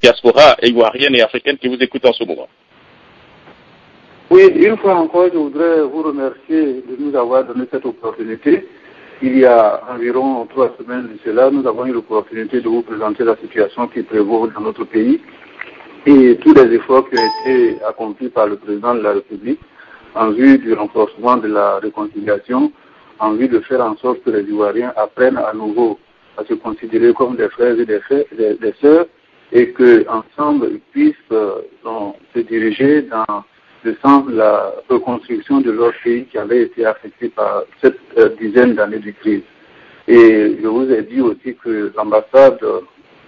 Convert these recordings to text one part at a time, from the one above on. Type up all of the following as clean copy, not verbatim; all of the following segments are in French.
diaspora ivoirienne et africaine qui vous écoute en ce moment. Oui, une fois encore, je voudrais vous remercier de nous avoir donné cette opportunité. Il y a environ 3 semaines de cela, nous avons eu l'opportunité de vous présenter la situation qui prévaut dans notre pays et tous les efforts qui ont été accomplis par le président de la République en vue du renforcement de la réconciliation, en vue de faire en sorte que les Ivoiriens apprennent à nouveau à se considérer comme des frères et des sœurs et qu'ensemble ils puissent se diriger dans le sens de la reconstruction de leur pays qui avait été affecté par cette dizaine d'années de crise. Et je vous ai dit aussi que l'ambassade,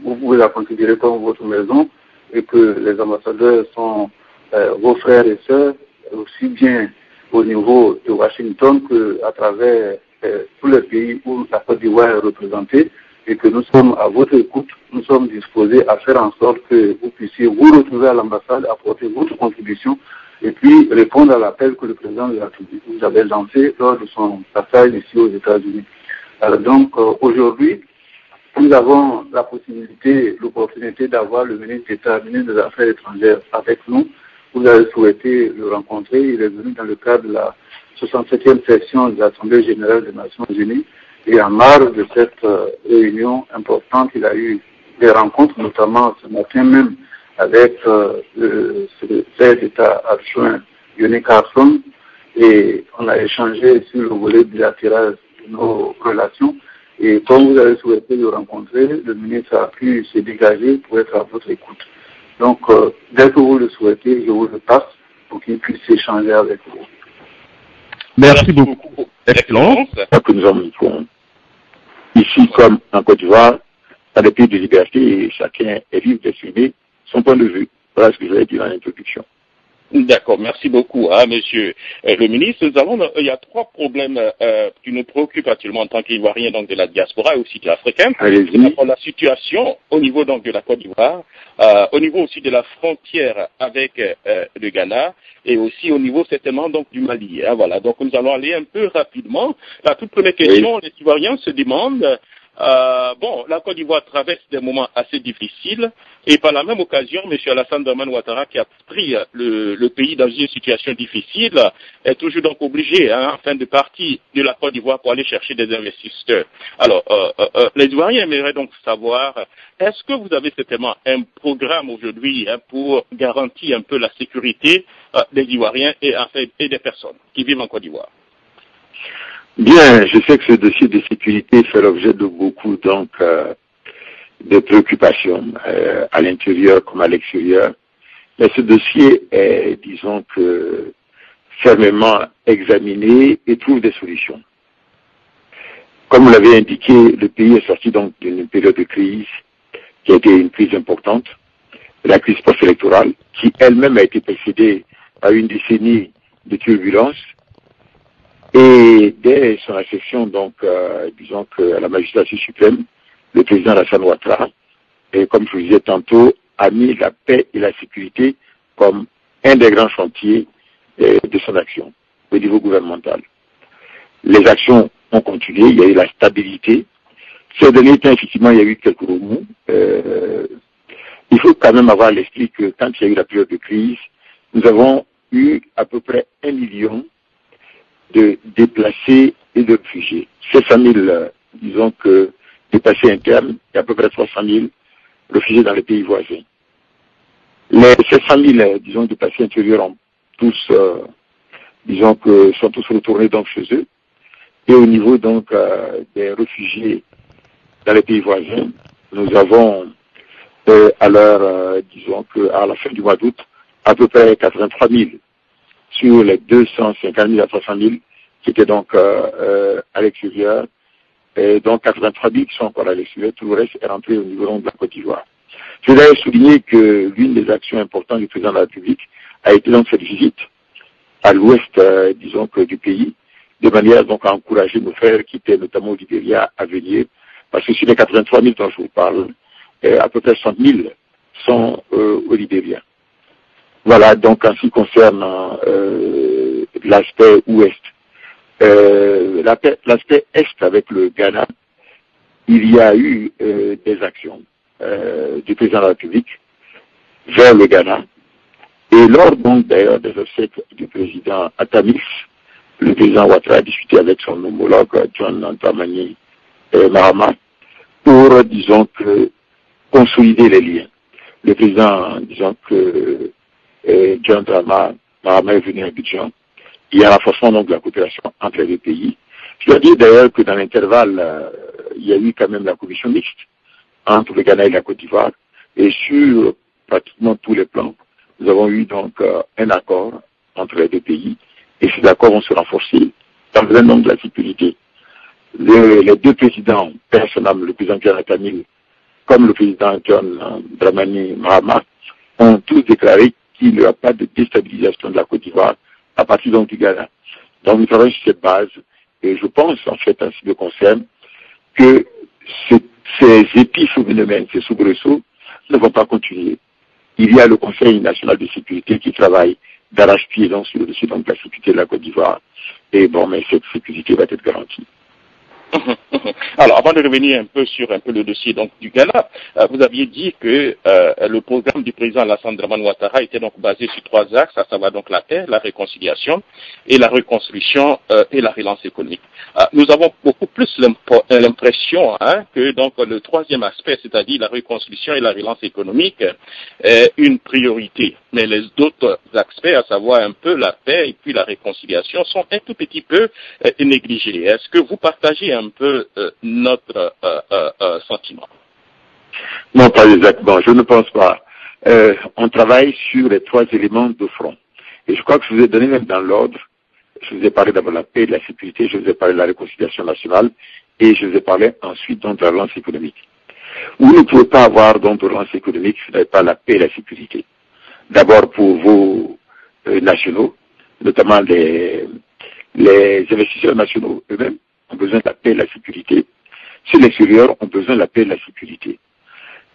vous pouvez la considérer comme votre maison et que les ambassadeurs sont vos frères et sœurs, aussi bien au niveau de Washington qu'à travers tous les pays où la Côte d'Ivoire est représentée et que nous sommes à votre écoute, nous sommes disposés à faire en sorte que vous puissiez vous retrouver à l'ambassade, apporter votre contribution et puis répondre à l'appel que le président de la République vous avait lancé lors de son passage ici aux États-Unis. Alors donc, aujourd'hui, nous avons la possibilité, l'opportunité d'avoir le ministre d'État, le ministre des Affaires étrangères avec nous. Vous avez souhaité le rencontrer. Il est venu dans le cadre de la 67e session de l'Assemblée générale des Nations unies. Et en marge de cette réunion importante, il a eu des rencontres, notamment ce matin même, avec le secrétaire d'État adjoint Yoni Carson, et on a échangé sur le volet bilatéral de nos relations. Et comme vous avez souhaité le rencontrer, le ministre a pu se dégager pour être à votre écoute. Donc, dès que vous le souhaitez, je vous le passe pour qu'il puisse échanger avec vous. Merci beaucoup, Excellence. Que nous avons ici, comme en Côte d'Ivoire, dans les pays de liberté, et chacun est libre d'exprimer son point de vue. Voilà ce que je vais dire en introduction. D'accord, merci beaucoup, monsieur le ministre. Il y a 3 problèmes qui nous préoccupent actuellement en tant qu'Ivoiriens donc de la diaspora et aussi de l'Africain. D'abord la situation au niveau donc de la Côte d'Ivoire, au niveau aussi de la frontière avec le Ghana et aussi au niveau certainement donc du Mali. Voilà, donc nous allons aller un peu rapidement. La toute première question, les Ivoiriens se demandent. La Côte d'Ivoire traverse des moments assez difficiles et par la même occasion, M. Alassane Dramane Ouattara, qui a pris le pays dans une situation difficile, est toujours donc obligé, afin de partir de la Côte d'Ivoire pour aller chercher des investisseurs. Alors, les Ivoiriens aimeraient donc savoir, est-ce que vous avez certainement un programme aujourd'hui pour garantir un peu la sécurité des Ivoiriens et des personnes qui vivent en Côte d'Ivoire? Bien, je sais que ce dossier de sécurité fait l'objet de beaucoup de préoccupations à l'intérieur comme à l'extérieur. Mais ce dossier est, disons que, fermement examiné et trouve des solutions. Comme vous l'avez indiqué, le pays est sorti donc d'une période de crise qui a été une crise importante, la crise post-électorale, qui elle-même a été précédée par une décennie de turbulences. Et dès son accession, donc, disons que à la magistrature suprême, le président Alassane Ouattara, et comme je vous disais tantôt, a mis la paix et la sécurité comme un des grands chantiers de son action au niveau gouvernemental. Les actions ont continué, il y a eu la stabilité. Ces derniers temps, effectivement, il y a eu quelques remous. Il faut quand même avoir à l'esprit que quand il y a eu la période de crise, nous avons eu à peu près 1 million de déplacés et de réfugiés. 700 000, disons que, déplacés internes et à peu près 300 000 réfugiés dans les pays voisins. Les 700 000, disons, déplacés intérieurs ont tous, disons que, sont tous retournés donc chez eux. Et au niveau donc des réfugiés dans les pays voisins, nous avons, disons que à la fin du mois d'août, à peu près 83 000 sur les 250 000 à 300 000 qui étaient donc à l'extérieur, et donc 83 000 qui sont encore à l'extérieur, tout le reste est rentré au niveau de la Côte d'Ivoire. Je voudrais souligner que l'une des actions importantes du président de la République a été donc cette visite à l'ouest, disons que du pays, de manière donc à encourager nos frères qui étaient notamment au Libéria à venir, parce que sur les 83 000 dont je vous parle, à peu près 100 000 sont au Libéria. Voilà, donc en ce qui concerne l'aspect ouest. L'aspect est avec le Ghana, il y a eu des actions du président de la République vers le Ghana. Et lors donc d'ailleurs des obsèques du président Atamis, le président Ouattara a discuté avec son homologue John Dramani Mahama pour, disons que, consolider les liens. Le président, disons que John Dramani Mahama est venu à Abidjan. Il y a un renforcement donc de la coopération entre les deux pays. Je dois dire d'ailleurs que dans l'intervalle, il y a eu quand même la commission mixte entre le Ghana et la Côte d'Ivoire. Et sur pratiquement tous les plans, nous avons eu donc un accord entre les deux pays. Et ces accords vont se renforcer dans le domaine de la sécurité. Les deux présidents, personnellement, le président John Atamil comme le président John Dramani Mahama, ont tous déclaré qu'il n'y aura pas de déstabilisation de la Côte d'Ivoire à partir donc du Ghana. Donc nous travaillons sur cette base et je pense en fait en ce qui me concerne que ces épiphénomènes, ces soubresauts ne vont pas continuer. Il y a le Conseil national de sécurité qui travaille d'arrache-pied sur le dossier donc, de la sécurité de la Côte d'Ivoire. Et bon, mais cette sécurité va être garantie. Alors, avant de revenir un peu sur le dossier donc du Ghana, vous aviez dit que le programme du président Alassane Dramane Ouattara était donc basé sur 3 axes, à savoir donc la paix, la réconciliation et la reconstruction et la relance économique. Nous avons beaucoup plus l'impression que donc le 3e aspect, c'est-à-dire la reconstruction et la relance économique, est une priorité. Mais les autres aspects, à savoir un peu la paix et puis la réconciliation, sont un tout petit peu négligés. Est-ce que vous partagez un peu notre sentiment? Non, pas exactement. Je ne pense pas. On travaille sur les 3 éléments de front. Et je crois que je vous ai donné même dans l'ordre. Je vous ai parlé d'abord de la paix et de la sécurité, je vous ai parlé de la réconciliation nationale et je vous ai parlé ensuite donc de la relance économique. Vous ne pouvez pas avoir donc de relance économique si vous n'avez pas la paix et la sécurité. D'abord pour vos nationaux, notamment les investisseurs nationaux eux-mêmes ont besoin de la paix et de la sécurité. Sur l'extérieur, ont besoin de la paix et de la sécurité.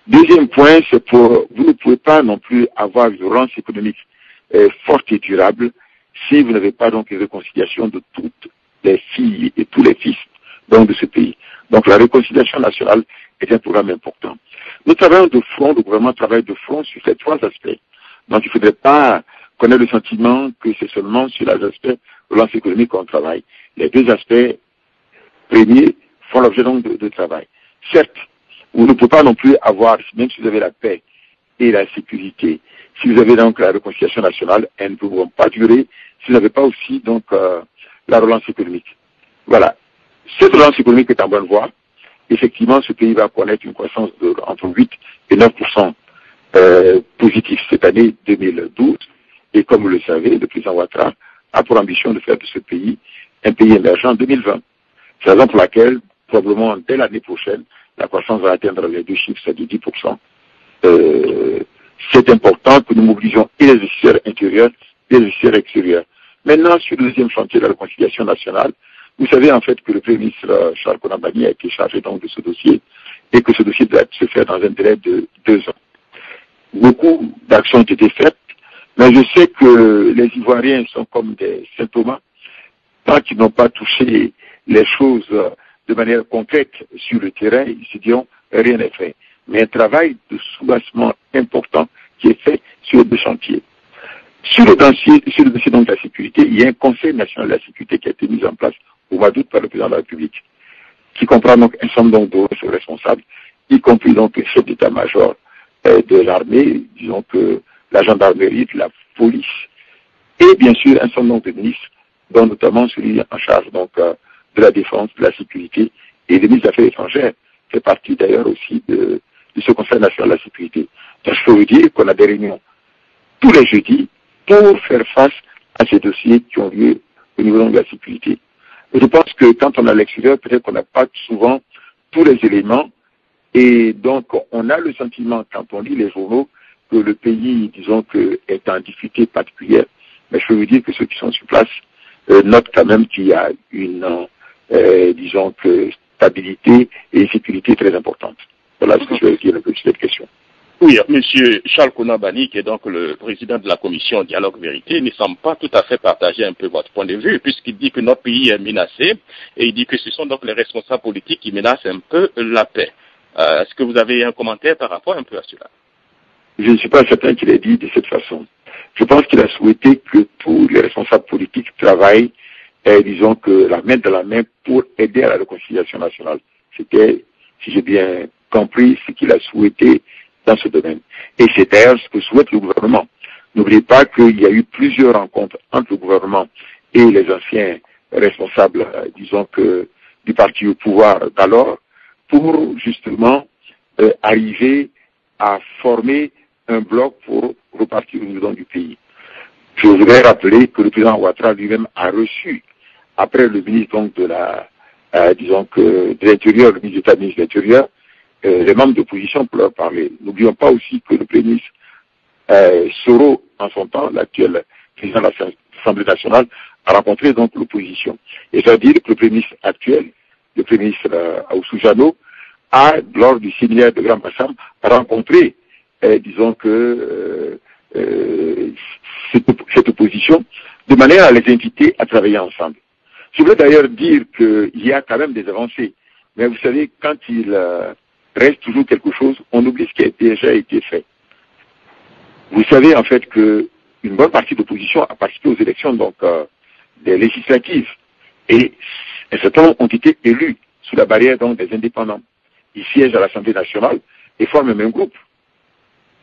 Deuxième point, c'est pour vous ne pouvez pas non plus avoir une relance économique forte et durable si vous n'avez pas donc une réconciliation de toutes les filles et tous les fils donc de ce pays. Donc la réconciliation nationale est un programme important. Nous travaillons de front, le gouvernement travaille de front sur ces 3 aspects. Donc il ne faudrait pas qu'on ait le sentiment que c'est seulement sur les aspects relance économique qu'on travaille. Les 2 aspects premiers font l'objet donc de travail. Certes, vous ne pouvez pas non plus avoir, même si vous avez la paix et la sécurité, si vous avez donc la réconciliation nationale, elles ne pourront pas durer si vous n'avez pas aussi donc la relance économique. Voilà. Cette relance économique est en bonne voie. Effectivement, ce pays va connaître une croissance de entre 8 et 9% positif cette année 2012. Et comme vous le savez, le président Ouattara a pour ambition de faire de ce pays un pays émergent en 2020. C'est la raison pour laquelle, probablement dès l'année prochaine, la croissance va atteindre les 2 chiffres, c'est de 10%. C'est important que nous mobilisions et les investisseurs intérieurs et les investisseurs extérieurs. Maintenant, sur le deuxième chantier de la réconciliation nationale, vous savez en fait que le Premier ministre Charles Konan-Banny a été chargé donc de ce dossier et que ce dossier doit se faire dans un délai de 2 ans. Beaucoup d'actions ont été faites, mais je sais que les Ivoiriens sont comme des saint Thomas, tant qu'ils n'ont pas touché les choses de manière concrète sur le terrain, ils se diront rien n'est fait. Mais un travail de soubassement important qui est fait sur les 2 chantiers. Sur le dossier donc de la sécurité, il y a un Conseil national de la sécurité qui a été mis en place au mois d'août par le président de la République, qui comprend donc un certain nombre de responsables, y compris donc le chef d'état-major de l'armée, disons que la gendarmerie, la police, et bien sûr un certain nombre de ministres, dont notamment celui en charge donc de la défense, de la sécurité et des ministres des Affaires étrangères, fait partie d'ailleurs aussi de ce Conseil national de la sécurité. Donc je peux vous dire qu'on a des réunions tous les jeudis pour faire face à ces dossiers qui ont lieu au niveau de la sécurité. Et je pense que quand on est à l'extérieur, peut-être qu'on n'a pas souvent tous les éléments et donc on a le sentiment quand on lit les journaux que le pays, disons que, est en difficulté particulière. Mais je peux vous dire que ceux qui sont sur place notent quand même qu'il y a une, disons que, stabilité et sécurité très importante. Voilà ce que je vais dire un peu sur cette question. Oui, M. Charles Konan-Banny, qui est donc le président de la commission Dialogue Vérité, ne semble pas tout à fait partager un peu votre point de vue, puisqu'il dit que notre pays est menacé, et il dit que ce sont donc les responsables politiques qui menacent un peu la paix. Est-ce que vous avez un commentaire par rapport un peu à cela? je ne suis pas certain qu'il ait dit de cette façon. Je pense qu'il a souhaité que tous les responsables politiques travaillent, disons que la main dans la main pour aider à la réconciliation nationale. C'était, si j'ai bien compris, ce qu'il a souhaité dans ce domaine. Et c'est d'ailleurs ce que souhaite le gouvernement. N'oubliez pas qu'il y a eu plusieurs rencontres entre le gouvernement et les anciens responsables, disons que, du parti au pouvoir d'alors, pour justement arriver à former un bloc pour repartir au niveau du pays. Je voudrais rappeler que le président Ouattara lui-même a reçu, après le ministre donc de la, disons que de l'Intérieur, le ministre d'État, le ministre de l'Intérieur, les membres d'opposition pour leur parler. N'oublions pas aussi que le premier ministre Soro, en son temps, l'actuel président de l'Assemblée nationale, a rencontré donc l'opposition. Et ça veut dire que le premier ministre actuel, le premier ministre Aoussou Jano, a, lors du séminaire de Grand Bassam, rencontré, disons que cette opposition, de manière à les inviter à travailler ensemble. Je voulais d'ailleurs dire qu'il y a quand même des avancées, mais vous savez, quand il reste toujours quelque chose, on oublie ce qui a déjà été fait. Vous savez en fait qu'une bonne partie de l'opposition a participé aux élections donc des législatives et un certain nombre ont été élus sous la barrière donc des indépendants. Ils siègent à l'Assemblée nationale et forment le même groupe.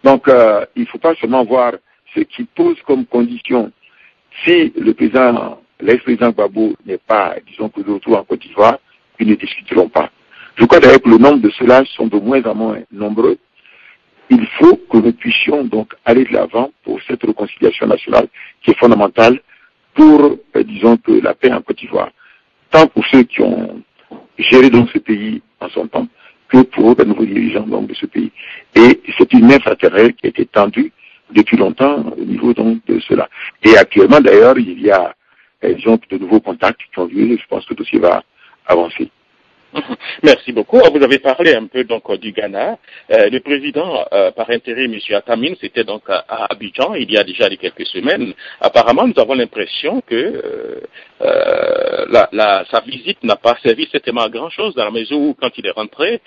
Donc il ne faut pas seulement voir ce qui pose comme condition si le président, l'ex-président Gbagbo n'est pas, disons que de retour en Côte d'Ivoire, ils ne discuteront pas. Je crois d'ailleurs que le nombre de ceux-là sont de moins en moins nombreux. Il faut que nous puissions donc aller de l'avant pour cette réconciliation nationale qui est fondamentale pour, disons que la paix en Côte d'Ivoire. Tant pour ceux qui ont géré donc ce pays en son temps, que pour les nouveaux dirigeants donc de ce pays. Et c'est une main fraternelle qui a été tendue depuis longtemps au niveau donc de cela. Et actuellement d'ailleurs, il y a, disons, de nouveaux contacts qui ont lieu. Je pense que le dossier va avancer. Merci beaucoup. Vous avez parlé un peu donc du Ghana. Le président par intérim, M. Atamine, c'était donc à Abidjan il y a déjà quelques semaines. Apparemment, nous avons l'impression que sa visite n'a pas servi certainement à grand chose dans la mesure où quand il est rentré,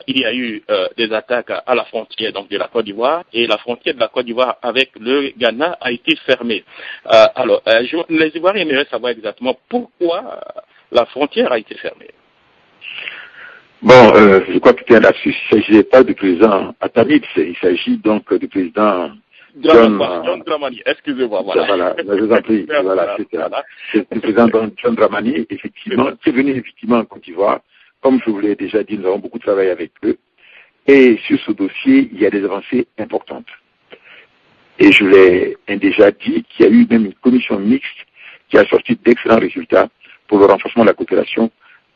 il y a eu des attaques à la frontière donc de la Côte d'Ivoire et la frontière de la Côte d'Ivoire avec le Ghana a été fermée. Alors, les Ivoiriens aimeraient savoir exactement pourquoi la frontière a été fermée. Bon, je crois que c'est un lapsus. Il ne s'agit pas du président Atamid, il s'agit donc du président John Dramani. Excusez-moi, voilà. Voilà, je vous en prie. Voilà, c'est le président John Dramani, effectivement, qui est venu effectivement en Côte d'Ivoire. Comme je vous l'ai déjà dit, nous avons beaucoup travaillé avec eux. Et sur ce dossier, il y a des avancées importantes. Et je l'ai déjà dit qu'il y a eu même une commission mixte qui a sorti d'excellents résultats pour le renforcement de la coopération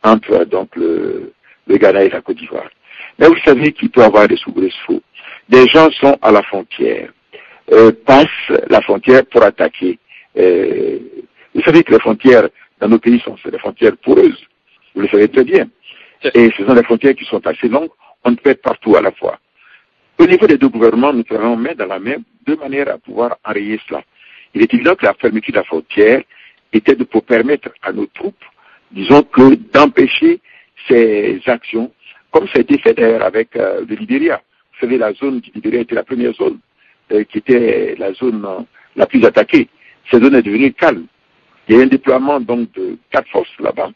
entre donc le Ghana et la Côte d'Ivoire. Mais vous savez qu'il peut y avoir des soubresauts. Des gens sont à la frontière, passent la frontière pour attaquer. Vous savez que les frontières dans nos pays sont des frontières poreuses. Vous le savez très bien. Et ce sont des frontières qui sont assez longues. On ne peut être partout à la fois. Au niveau des deux gouvernements, nous travaillons main dans la main de manière à pouvoir enrayer cela. Il est évident que la fermeture de la frontière était pour permettre à nos troupes, disons que d'empêcher ces actions, comme ça a été fait d'ailleurs avec le Libéria. Vous savez, la zone du Libéria était la première zone qui était la zone la plus attaquée. Cette zone est devenue calme. Il y a un déploiement donc de 4 forces là-bas,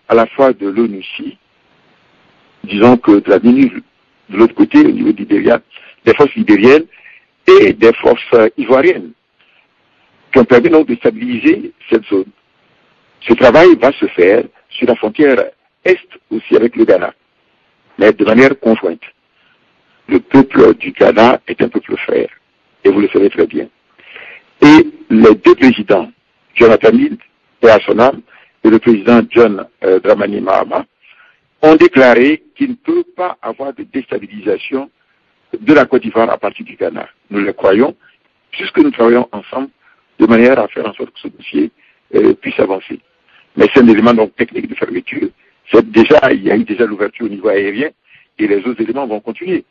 à la fois de l'ONUCI, disons que de la MINUS de l'autre côté, au niveau du Libéria, des forces libériennes et des forces ivoiriennes, qui ont permis donc de stabiliser cette zone. Ce travail va se faire sur la frontière est aussi avec le Ghana, mais de manière conjointe. Le peuple du Ghana est un peuple frère, et vous le savez très bien. Et les deux présidents, Jonathan Hill et Assonam, et le président John Dramani Mahama, ont déclaré qu'il ne peut pas avoir de déstabilisation de la Côte d'Ivoire à partir du Ghana. Nous le croyons, puisque nous travaillons ensemble de manière à faire en sorte que ce dossier puisse avancer. Mais c'est un élément donc technique de fermeture. Il y a eu déjà l'ouverture au niveau aérien et les autres éléments vont continuer.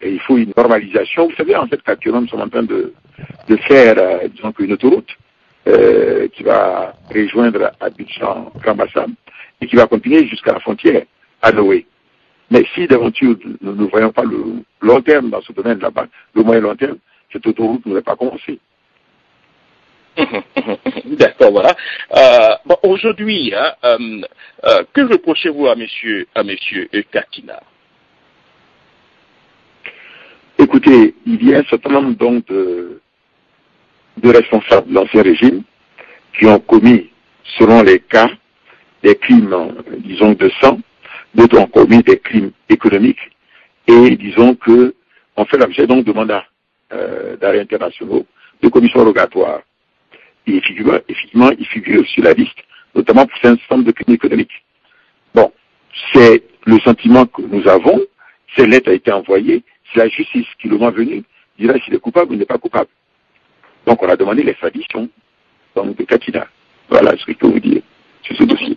Et il faut une normalisation. Vous savez, en fait, qu'actuellement, nous sommes en train de faire, disons une autoroute qui va rejoindre Abidjan, Grand Bassam et qui va continuer jusqu'à la frontière, à Noé. Mais si d'aventure nous ne voyons pas le long terme dans ce domaine là-bas, le moyen long terme, cette autoroute n'aurait pas commencé. D'accord, voilà. Bon, aujourd'hui, que reprochez-vous à monsieur Katina? Écoutez, il y a un certain nombre donc de responsables de l'ancien régime qui ont commis, selon les cas, des crimes, disons, de sang, d'autres ont commis des crimes économiques, et disons que on fait l'objet donc de mandats d'arrêt internationaux, de commissions rogatoires. Et effectivement, il figure sur la liste, notamment pour un certain nombre de crimes économiques. Bon, c'est le sentiment que nous avons, cette lettre a été envoyée, c'est la justice qui, le mois venu, dira s'il est coupable ou n'est pas coupable. Donc on a demandé l'extradition de Katina. Voilà ce que je peux vous dire sur ce dossier.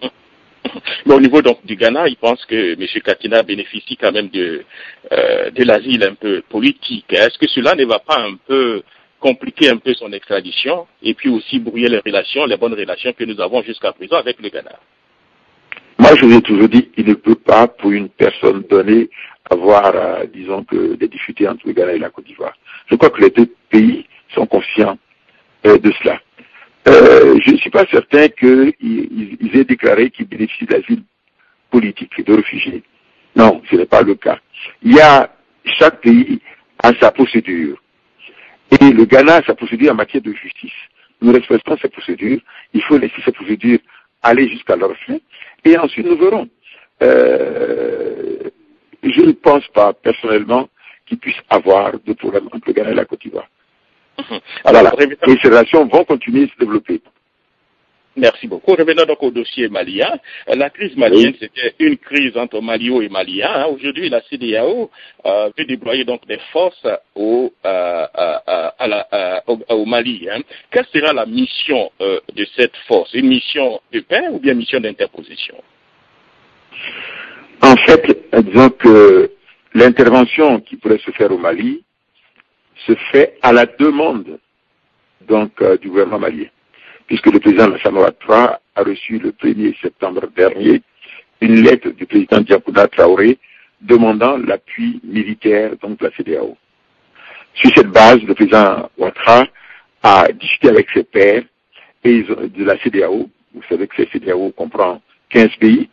Mais au niveau donc du Ghana, il pense que M. Katina bénéficie quand même de l'asile un peu politique. Est-ce que cela ne va pas un peu compliquer un peu son extradition et puis aussi brouiller les bonnes relations que nous avons jusqu'à présent avec le Ghana? Moi, je vous ai toujours dit, il ne peut pas, pour une personne donnée, avoir, disons, que des difficultés entre le Ghana et la Côte d'Ivoire. Je crois que les deux pays sont conscients de cela. Je ne suis pas certain qu'ils aient déclaré qu'ils bénéficient d'asile politique et de réfugiés. Non, ce n'est pas le cas. Chaque pays a sa procédure. Et le Ghana a sa procédure en matière de justice. Nous respectons ces procédures. Il faut laisser ces procédures aller jusqu'à leur fin. Et ensuite, nous verrons. Je ne pense pas, personnellement, qu'il puisse avoir de problème entre le Ghana et la Côte d'Ivoire. Alors, voilà. Et ces relations vont continuer à se développer. Merci beaucoup. Revenons donc au dossier malien. La crise malienne, c'était une crise entre Malio et Maliens. Aujourd'hui, la CEDEAO veut déployer donc des forces au Mali. Quelle sera la mission de cette force? Une mission de paix ou bien mission d'interposition? En fait, disons que l'intervention qui pourrait se faire au Mali se fait à la demande donc du gouvernement malien, puisque le président Alassane Ouattara a reçu le 1er septembre dernier une lettre du président Diakouna Traoré demandant l'appui militaire donc de la CEDEAO. Sur cette base, le président Ouattara a discuté avec ses pairs et de la CEDEAO. Vous savez que la CEDEAO comprend 15 pays,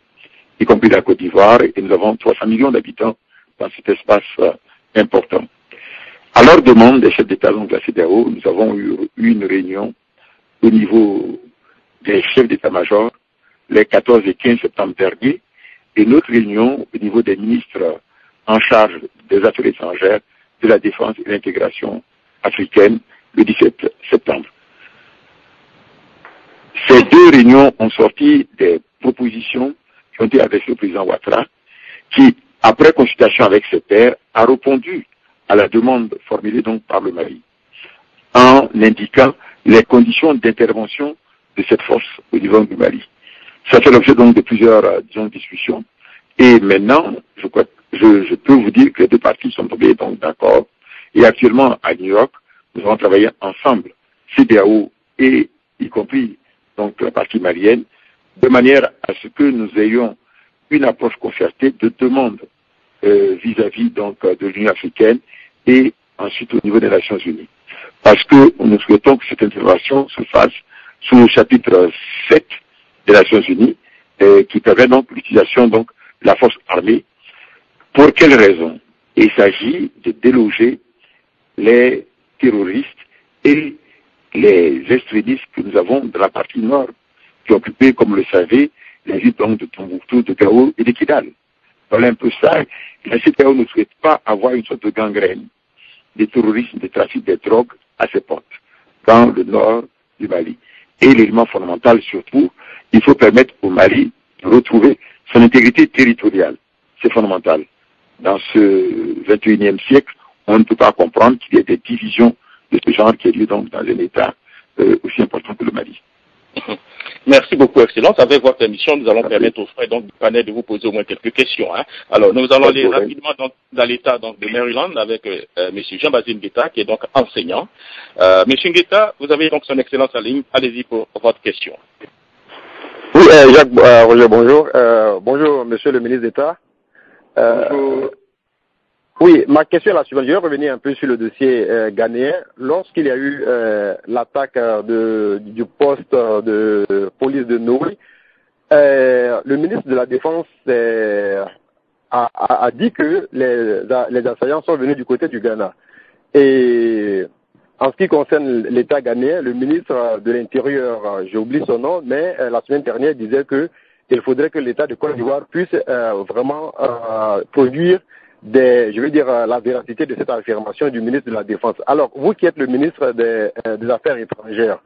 y compris la Côte d'Ivoire, et nous avons 300 millions d'habitants dans cet espace important. À leur demande des chefs d'État de la CEDEAO, nous avons eu une réunion au niveau des chefs d'état-major les 14 et 15 septembre dernier, et notre réunion au niveau des ministres en charge des affaires étrangères, de la défense et de l'intégration africaine le 17 septembre. Ces deux réunions ont sorti des propositions qui ont été adressées au président Ouattara, qui, après consultation avec ses pairs, a répondu à la demande formulée donc par le Mali, en indiquant les conditions d'intervention de cette force au niveau du Mali. Ça fait l'objet donc de plusieurs discussions. Et maintenant, je peux vous dire que les deux parties sont tombées donc d'accord. Et actuellement, à New York, nous allons travailler ensemble, CEDEAO et y compris donc la partie malienne, de manière à ce que nous ayons une approche concertée de demande vis-à-vis donc de l'Union africaine et ensuite au niveau des Nations Unies. Parce que nous souhaitons que cette intervention se fasse sous le chapitre 7 des Nations Unies, qui permet donc l'utilisation donc de la force armée. Pour quelles raisons? Il s'agit de déloger les terroristes et les extrémistes que nous avons de la partie nord, qui occupaient, comme vous le savez, les villes donc de Tombouctou, de Gao et de Kidal. Voilà un peu ça. La CEDEAO ne souhaite pas avoir une sorte de gangrène des terroristes, des trafics de drogue à ses portes, dans le nord du Mali. Et l'élément fondamental surtout, il faut permettre au Mali de retrouver son intégrité territoriale. C'est fondamental. Dans ce 21e siècle, on ne peut pas comprendre qu'il y ait des divisions de ce genre qui aient lieu donc dans un État aussi important que le Mali. Merci beaucoup, Excellence. Avec votre émission, nous allons permettre aux frères donc, du panel de vous poser au moins quelques questions. Alors, nous allons aller rapidement dans l'État donc, de Maryland avec M. Jean-Basile Ngueta, qui est donc enseignant. M. Ngueta, vous avez donc son Excellence en ligne. Allez-y pour votre question. Oui, Jacques Roger, bonjour. Bonjour, Monsieur le ministre d'État. Bonjour. Oui, ma question est la suivante. Je vais revenir un peu sur le dossier ghanéen. Lorsqu'il y a eu l'attaque du poste de police de Nouri, le ministre de la Défense a dit que les assaillants sont venus du côté du Ghana. Et en ce qui concerne l'État ghanéen, le ministre de l'Intérieur, j'ai oublié son nom, mais la semaine dernière disait qu'il faudrait que l'État de Côte d'Ivoire puisse vraiment produire la véracité de cette affirmation du ministre de la Défense. Alors, vous qui êtes le ministre des Affaires étrangères,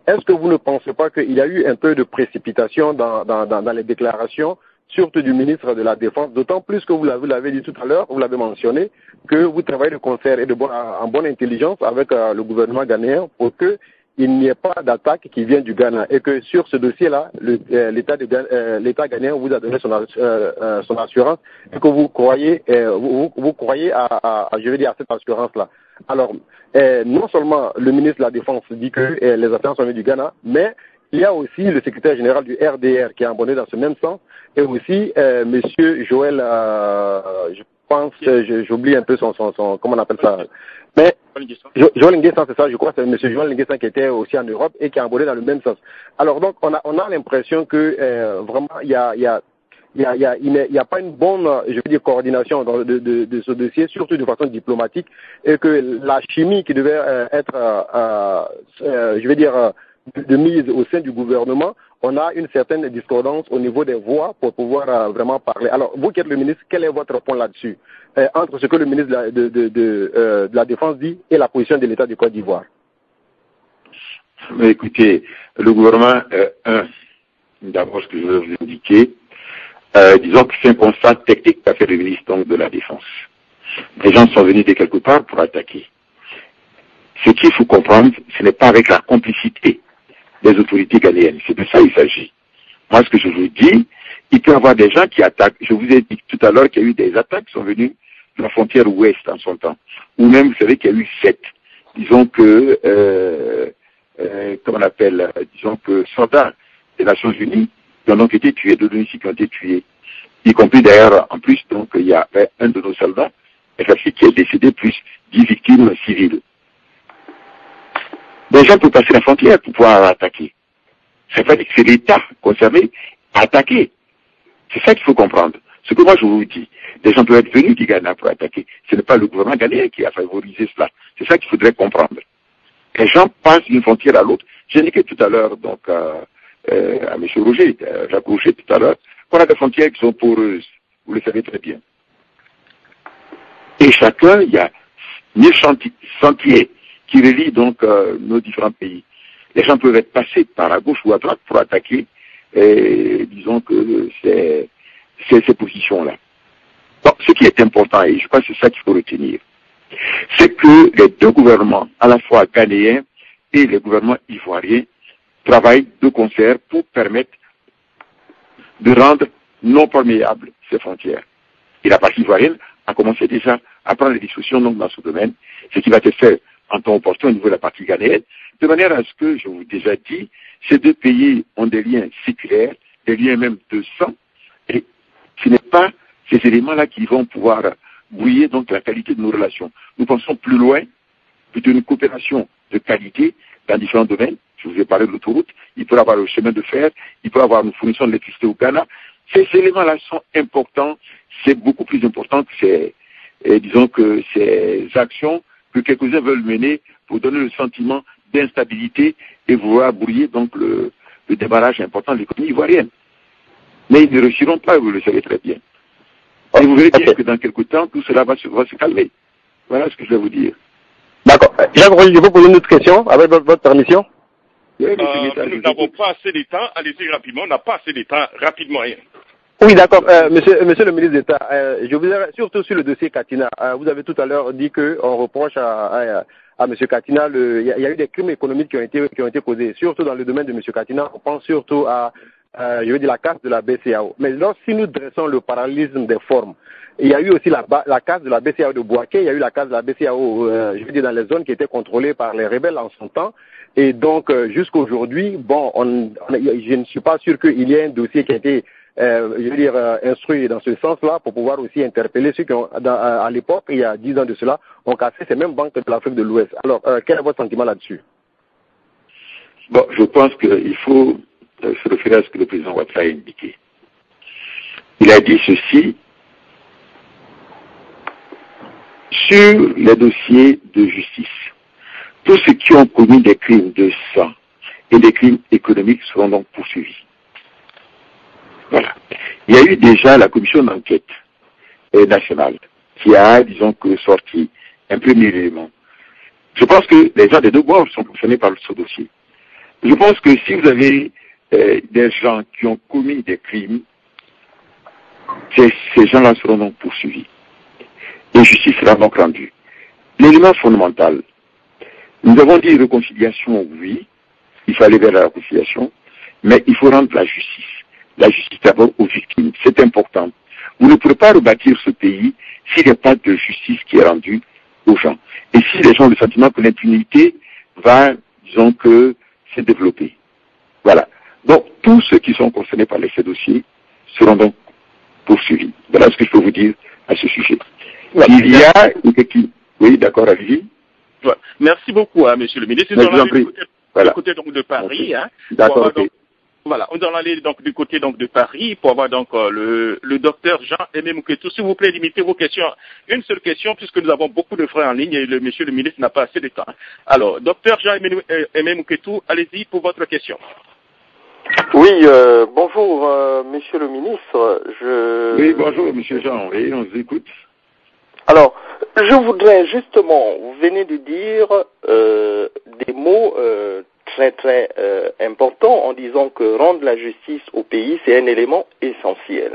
est-ce que vous ne pensez pas qu'il y a eu un peu de précipitation dans les déclarations, surtout du ministre de la Défense, d'autant plus que vous l'avez dit tout à l'heure, vous l'avez mentionné, que vous travaillez de concert et en bonne intelligence avec le gouvernement ghanéen pour qu'il n'y ait pas d'attaque qui vient du Ghana et que sur ce dossier-là, l'État ghanéen vous a donné son assurance et que vous croyez à cette assurance-là. Alors, non seulement le ministre de la Défense dit que les assurances sont venues du Ghana, mais il y a aussi le secrétaire général du RDR qui est abonné dans ce même sens et aussi monsieur Joël, je pense, j'oublie un peu son, comment on appelle ça, mais Joël Nguessan, c'est ça, je crois que c'est M. Joël Nguessan qui était aussi en Europe et qui est abonné dans le même sens. Alors donc, on a l'impression que vraiment, il n'y a pas une bonne, coordination de ce dossier, surtout de façon diplomatique, et que la chimie qui devait être, de mise au sein du gouvernement, on a une certaine discordance au niveau des voix pour pouvoir vraiment parler. Alors, vous qui êtes le ministre, quel est votre point là-dessus, entre ce que le ministre de la Défense dit et la position de l'État de Côte d'Ivoire? Mais écoutez, le gouvernement, d'abord ce que je veux vous indiquer, disons que c'est un constat technique qu'a fait le ministre donc, de la Défense. Les gens sont venus de quelque part pour attaquer. Ce qu'il faut comprendre, ce n'est pas avec la complicité des autorités ghanéennes. C'est de ça qu'il s'agit. Moi, ce que je vous dis, il peut y avoir des gens qui attaquent. Je vous ai dit tout à l'heure qu'il y a eu des attaques qui sont venues de la frontière ouest en son temps. Ou même, vous savez qu'il y a eu 7, disons que, soldats des Nations Unies qui ont donc été tués, de l'ONU qui ont été tués. Y compris d'ailleurs, en plus, donc, il y a un de nos soldats, qui est décédé, plus 10 victimes civiles. Des gens peuvent passer la frontière pour pouvoir attaquer. Ça veut dire que c'est l'État concerné à attaquer. C'est ça qu'il faut comprendre. Ce que moi je vous dis, des gens peuvent être venus du Ghana pour attaquer. Ce n'est pas le gouvernement ghanéen qui a favorisé cela. C'est ça qu'il faudrait comprendre. Les gens passent d'une frontière à l'autre. J'ai indiqué tout à l'heure, donc, à M. Roger, Jacques Roger tout à l'heure, qu'on a des frontières qui sont poreuses. Vous le savez très bien. Et chacun, il y a 1000 sentiers qui relient donc nos différents pays. Les gens peuvent être passés par à gauche ou à droite pour attaquer, disons que ces positions-là. Bon, ce qui est important, et je pense que c'est ça qu'il faut retenir, c'est que les deux gouvernements, à la fois ghanéens et les gouvernements ivoiriens, travaillent de concert pour permettre de rendre non perméables ces frontières. Et la partie ivoirienne a commencé déjà à prendre les discussions donc, dans ce domaine, ce qui va être fait en temps opportun au niveau de la partie ghanéenne, de manière à ce que, je vous ai déjà dit, ces deux pays ont des liens séculaires, des liens même de sang, et ce n'est pas ces éléments-là qui vont pouvoir brouiller donc la qualité de nos relations. Nous pensons plus loin, plutôt une coopération de qualité dans différents domaines. Je vous ai parlé de l'autoroute, il peut y avoir le chemin de fer, il peut y avoir une fourniture d'électricité au Ghana. Ces éléments-là sont importants, c'est beaucoup plus important que ces actions que quelques-uns veulent mener pour donner le sentiment d'instabilité et vouloir brouiller donc le démarrage important de l'économie ivoirienne. Mais ils ne réussiront pas, vous le savez très bien. Et vous verrez bien que dans quelque temps, tout cela va se calmer. Voilà ce que je vais vous dire. D'accord. Jacques Roger, je vous pose une autre question, avec votre permission. Oui, nous n'avons pas assez de temps. Allez-y rapidement. On n'a pas assez de temps. Rapidement. Oui, d'accord. Monsieur le ministre d'État, je vous ai surtout sur le dossier Katina. Vous avez tout à l'heure dit qu'on reproche à M. Katina, il y a eu des crimes économiques qui ont été causés, surtout dans le domaine de M. Katina. On pense surtout à la casse de la BCAO. Mais si nous dressons le parallélisme des formes, il y a eu aussi la casse de la BCAO de Bouaké, il y a eu la casse de la BCAO, dans les zones qui étaient contrôlées par les rebelles en son temps. Et donc, jusqu'à aujourd'hui, je ne suis pas sûr qu'il y ait un dossier qui a été je veux dire, instruits dans ce sens-là pour pouvoir aussi interpeller ceux qui ont, à l'époque, il y a 10 ans de cela, ont cassé ces mêmes banques de l'Afrique de l'Ouest. Alors, quel est votre sentiment là-dessus? Bon, je pense qu'il faut se référer à ce que le président Ouattara a indiqué. Il a dit ceci: sur les dossiers de justice, tous ceux qui ont commis des crimes de sang et des crimes économiques seront donc poursuivis. Voilà. Il y a eu déjà la commission d'enquête nationale qui a, disons que, sorti un premier élément. Je pense que les gens des deux bords sont concernés par ce dossier. Je pense que si vous avez des gens qui ont commis des crimes, ces gens-là seront donc poursuivis. Et justice sera donc rendue. L'élément fondamental, nous avons dit réconciliation, oui, il faut aller vers la réconciliation, mais il faut rendre la justice. La justice d'abord aux victimes, c'est important. Vous ne pourrez pas rebâtir ce pays s'il n'y a pas de justice qui est rendue aux gens. Et si les gens ont le sentiment que l'impunité va, disons que, se développer. Voilà. Donc, tous ceux qui sont concernés par ces dossiers seront donc poursuivis. Voilà ce que je peux vous dire à ce sujet. Voilà. Il y a une petite... Oui, d'accord, allez-y. Voilà. Merci beaucoup, hein, monsieur le ministre. Nous allons aller du côté donc, de Paris. Hein, d'accord, ok. Voilà, on doit aller donc du côté donc de Paris pour avoir donc le docteur Jean-Aimé Mouketou. S'il vous plaît, limitez vos questions. Une seule question, puisque nous avons beaucoup de frères en ligne et monsieur le ministre n'a pas assez de temps. Alors, docteur Jean-Aimé Mouketou, allez-y pour votre question. Oui, bonjour, monsieur le ministre. Oui, bonjour, monsieur Jean. Oui, on vous écoute. Alors, je voudrais justement, vous venez de dire des mots très important en disant que rendre la justice au pays, c'est un élément essentiel.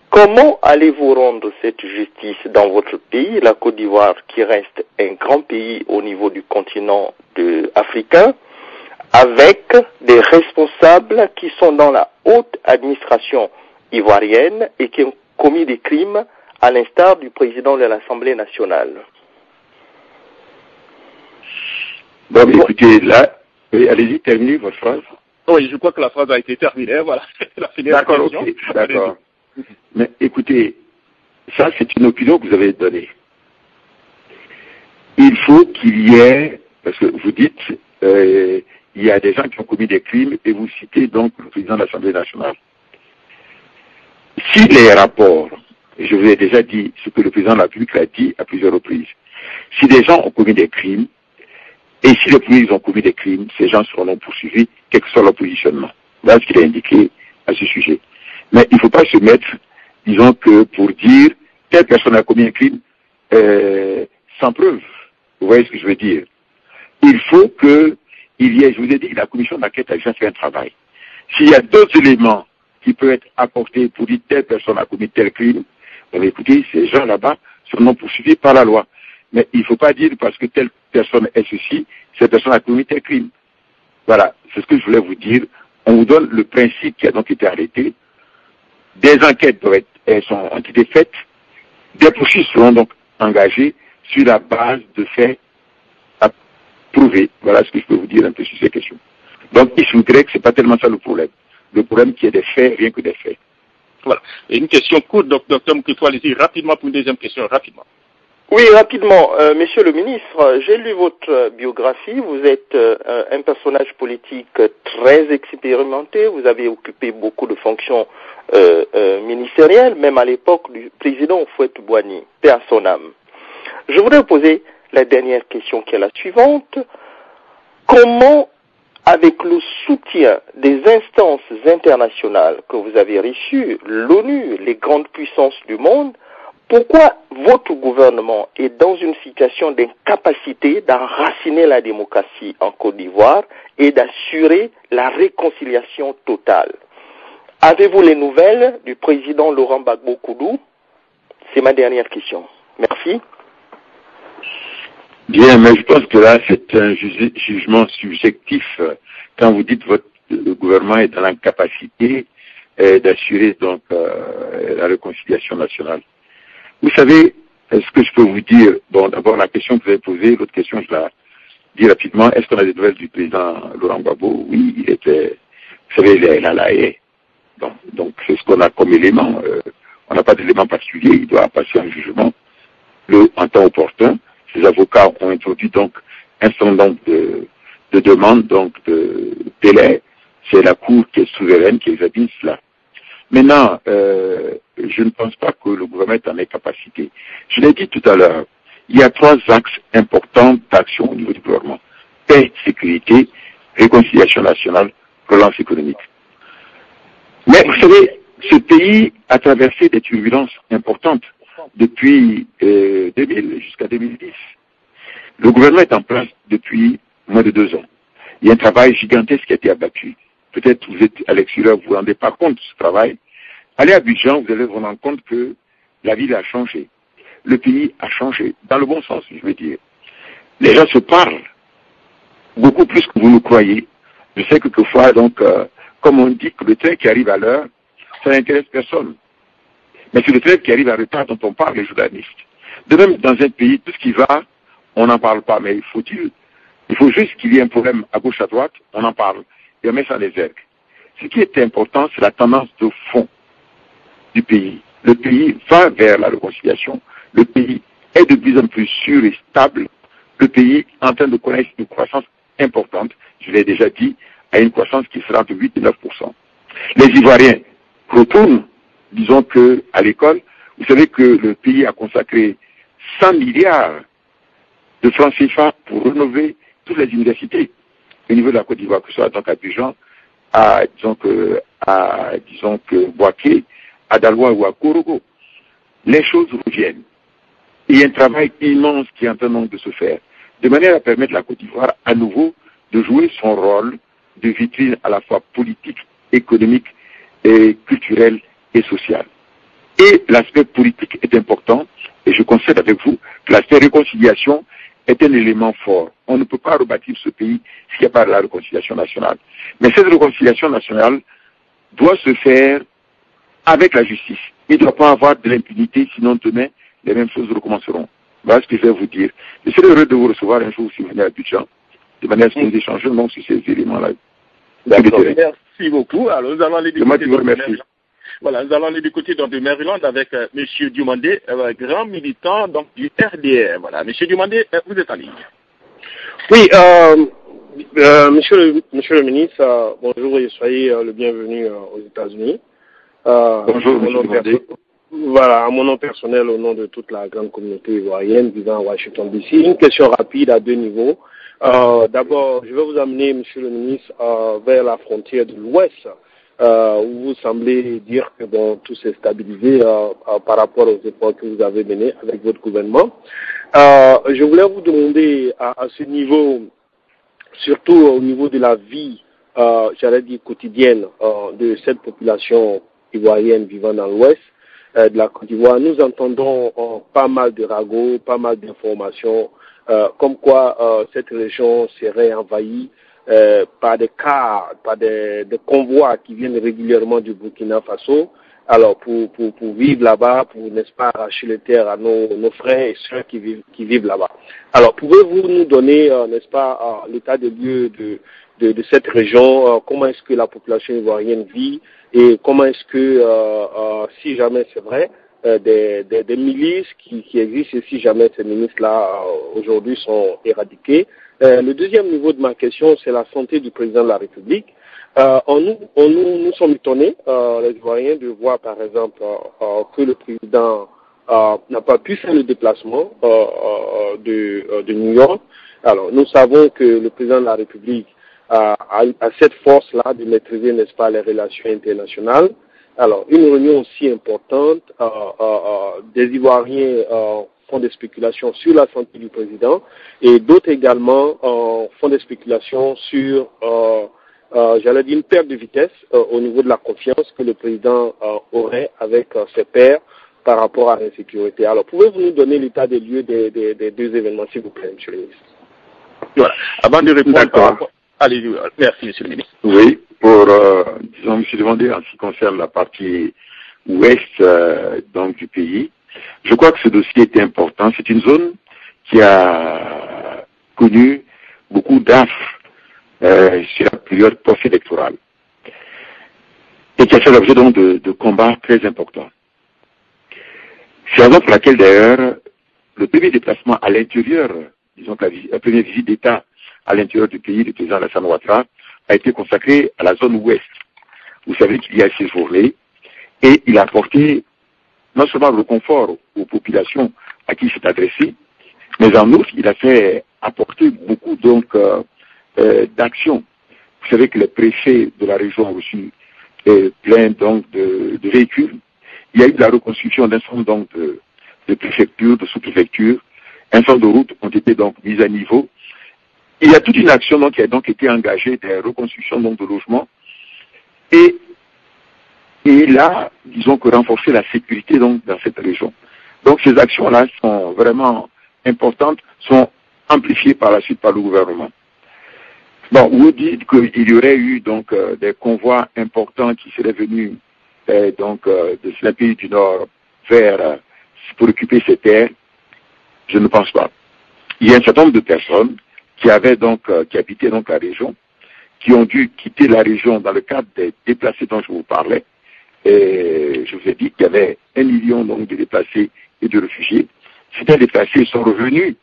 Comment allez-vous rendre cette justice dans votre pays, la Côte d'Ivoire, qui reste un grand pays au niveau du continent africain, avec des responsables qui sont dans la haute administration ivoirienne et qui ont commis des crimes à l'instar du président de l'Assemblée nationale? Bon, écoutez, là, oui, allez-y, terminez votre phrase. Oui, je crois que la phrase a été terminée, voilà. D'accord, ok, d'accord. Mais écoutez, ça c'est une opinion que vous avez donnée. Il faut qu'il y ait, parce que vous dites, il y a des gens qui ont commis des crimes et vous citez donc le président de l'Assemblée nationale. Si les rapports, et je vous ai déjà dit ce que le président de la République a dit à plusieurs reprises, si des gens ont commis des crimes, et si les polices ont commis des crimes, ces gens seront poursuivis, quel que soit leur positionnement. Voilà ce qu'il a indiqué à ce sujet. Mais il ne faut pas se mettre, disons que pour dire, telle personne a commis un crime sans preuve. Vous voyez ce que je veux dire? Il faut qu'il y ait, je vous ai dit, la commission d'enquête a déjà fait un travail. S'il y a d'autres éléments qui peuvent être apportés pour dire telle personne a commis tel crime, ben, écoutez, ces gens là-bas seront poursuivis par la loi. Mais il ne faut pas dire parce que telle personne est ceci, cette personne a commis tel crime. Voilà, c'est ce que je voulais vous dire. On vous donne le principe qui a donc été arrêté. Des enquêtes ont été faites. Des poursuites seront donc engagées sur la base de faits à prouver. Voilà ce que je peux vous dire un peu sur ces questions. Donc, ici, vous direz que ce n'est pas tellement ça le problème. Le problème, qu'il y ait des faits, rien que des faits. Voilà. Et une question courte, docteur Mouketou, allez-y rapidement pour une deuxième question, rapidement. Oui, rapidement. Monsieur le ministre, j'ai lu votre biographie. Vous êtes un personnage politique très expérimenté. Vous avez occupé beaucoup de fonctions ministérielles, même à l'époque du président Houphouët-Boigny, paix à son âme. Je voudrais vous poser la dernière question qui est la suivante. Comment, avec le soutien des instances internationales que vous avez reçues, l'ONU, les grandes puissances du monde, pourquoi votre gouvernement est dans une situation d'incapacité d'enraciner la démocratie en Côte d'Ivoire et d'assurer la réconciliation totale? Avez-vous les nouvelles du président Laurent Gbagbo Koudou? C'est ma dernière question. Merci. Bien, mais je pense que là, c'est un jugement subjectif. Quand vous dites que le gouvernement est dans l'incapacité d'assurer donc la réconciliation nationale. Vous savez, ce que je peux vous dire, bon, d'abord la question que vous avez posée, l'autre question, je la dis rapidement, est-ce qu'on a des nouvelles du président Laurent Gbagbo? Oui, il était, vous savez, il est à La Haye. Donc c'est ce qu'on a comme élément. On n'a pas d'élément particulier, il doit passer un jugement en temps opportun. Ces avocats ont introduit donc un certain nombre de demandes, donc de délais. C'est la Cour qui est souveraine qui examine cela. Maintenant, je ne pense pas que le gouvernement en ait capacité. Je l'ai dit tout à l'heure, il y a 3 axes importants d'action au niveau du gouvernement. Paix, sécurité, réconciliation nationale, relance économique. Mais vous savez, ce pays a traversé des turbulences importantes depuis 2000 jusqu'à 2010. Le gouvernement est en place depuis moins de 2 ans. Il y a un travail gigantesque qui a été abattu. Peut-être vous êtes à l'extérieur, vous ne vous rendez pas compte de ce travail. Allez à Abidjan, vous allez vous rendre compte que la ville a changé. Le pays a changé, dans le bon sens, je veux dire. Les gens se parlent beaucoup plus que vous le croyez. Je sais que quelquefois, donc, comme on dit que le train qui arrive à l'heure, ça n'intéresse personne. Mais c'est le train qui arrive en retard dont on parle, les journalistes. De même, dans un pays, tout ce qui va, on n'en parle pas. Mais il faut juste qu'il y ait un problème à gauche, à droite, on en parle. Et on met ça en exergue. Ce qui est important, c'est la tendance de fond du pays. Le pays va vers la réconciliation. Le pays est de plus en plus sûr et stable. Le pays est en train de connaître une croissance importante, je l'ai déjà dit, à une croissance qui sera de 8 et 9%. Les Ivoiriens retournent, disons que à l'école. Vous savez que le pays a consacré 100 milliards de francs CFA pour rénover toutes les universités au niveau de la Côte d'Ivoire, que ce soit donc à Abidjan, disons que Boaké, à Daloa ou à Korogo. Les choses reviennent. Il y a un travail immense qui est en train de se faire, de manière à permettre à la Côte d'Ivoire à nouveau de jouer son rôle de vitrine à la fois politique, économique, et culturel et social. Et l'aspect politique est important, et je concède avec vous que l'aspect réconciliation est un élément fort. On ne peut pas rebâtir ce pays s'il n'y a pas de la réconciliation nationale. Mais cette réconciliation nationale doit se faire avec la justice. Il ne doit pas avoir de l'impunité, sinon demain, les mêmes choses recommenceront. Voilà ce que je vais vous dire. Je serai heureux de vous recevoir un jour si vous venez à Abidjan, de manière à ce que nous échangeons sur ces éléments-là. D'accord, merci beaucoup. Alors, nous allons aller du côté de voilà, nous allons aller du côté de Maryland avec M. Diomandé, grand militant donc, du RDR. Voilà, M. Diomandé, vous êtes en ligne. Oui, monsieur le ministre, bonjour et soyez le bienvenu aux États-Unis. Bonjour, M. Diomandé. Voilà, à mon nom personnel, au nom de toute la grande communauté ivoirienne vivant à Washington DC, une question rapide à 2 niveaux. D'abord, je vais vous amener, monsieur le ministre, vers la frontière de l'Ouest, où vous semblez dire que bon, tout s'est stabilisé par rapport aux efforts que vous avez menés avec votre gouvernement. Je voulais vous demander à ce niveau, surtout au niveau de la vie, j'allais dire quotidienne, de cette population ivoirienne vivant dans l'Ouest de la Côte d'Ivoire, nous entendons pas mal de ragots, pas mal d'informations, comme quoi cette région serait envahie par des cars, par des convois qui viennent régulièrement du Burkina Faso, alors pour vivre là-bas, pour, n'est-ce pas, arracher les terres à nos frères et sœurs qui vivent là-bas. Alors, pouvez-vous nous donner, n'est-ce pas, l'état des lieux de cette région, comment est-ce que la population ivoirienne vit et comment est-ce que, si jamais c'est vrai, des milices qui existent et si jamais ces milices-là aujourd'hui sont éradiquées. Le deuxième niveau de ma question, c'est la santé du président de la République. Nous sommes étonnés, les Ivoiriens, de voir par exemple que le président n'a pas pu faire le déplacement de New York. Alors, nous savons que le président de la République a cette force-là de maîtriser, n'est-ce pas, les relations internationales. Alors, une réunion aussi importante, des Ivoiriens font des spéculations sur la santé du président et d'autres également font des spéculations sur, j'allais dire, une perte de vitesse au niveau de la confiance que le président aurait avec ses pairs par rapport à l'insécurité. Alors, pouvez-vous nous donner l'état des lieux des 2 événements, s'il vous plaît, M. le ministre? Voilà. Avant de répondre, allez, merci, M. le ministre. Oui, pour, disons, M. Demandé, en ce qui concerne la partie ouest donc du pays, je crois que ce dossier est important. C'est une zone qui a connu beaucoup d'affres sur la période post-électorale. et qui a fait l'objet donc de combats très importants. C'est la raison pour laquelle d'ailleurs le premier déplacement à l'intérieur, disons que la première visite d'État à l'intérieur du pays du président Alassane Ouattara a été consacrée à la zone ouest. Vous savez qu'il y a séjourné et il a apporté non seulement le confort aux populations à qui il s'est adressé, mais en outre, il a fait apporter beaucoup donc d'actions. Vous savez que les préfets de la région ont reçu plein donc de véhicules. Il y a eu la reconstruction d'un certain nombre donc de préfectures, de sous-préfectures. Un certain nombre de routes ont été donc mises à niveau. Il y a toute une action donc qui a donc été engagée des reconstructions donc de logements. Et là, disons que renforcer la sécurité donc dans cette région. Donc ces actions-là sont vraiment importantes, sont amplifiées par la suite par le gouvernement. Bon, vous dites qu'il y aurait eu donc des convois importants qui seraient venus de ce pays du Nord vers pour occuper ces terres. Je ne pense pas. Il y a un certain nombre de personnes qui avaient donc qui habitaient donc la région, qui ont dû quitter la région dans le cadre des déplacés dont je vous parlais. Et je vous ai dit qu'il y avait 1 million donc de déplacés et de réfugiés. Ces déplacés sont revenus,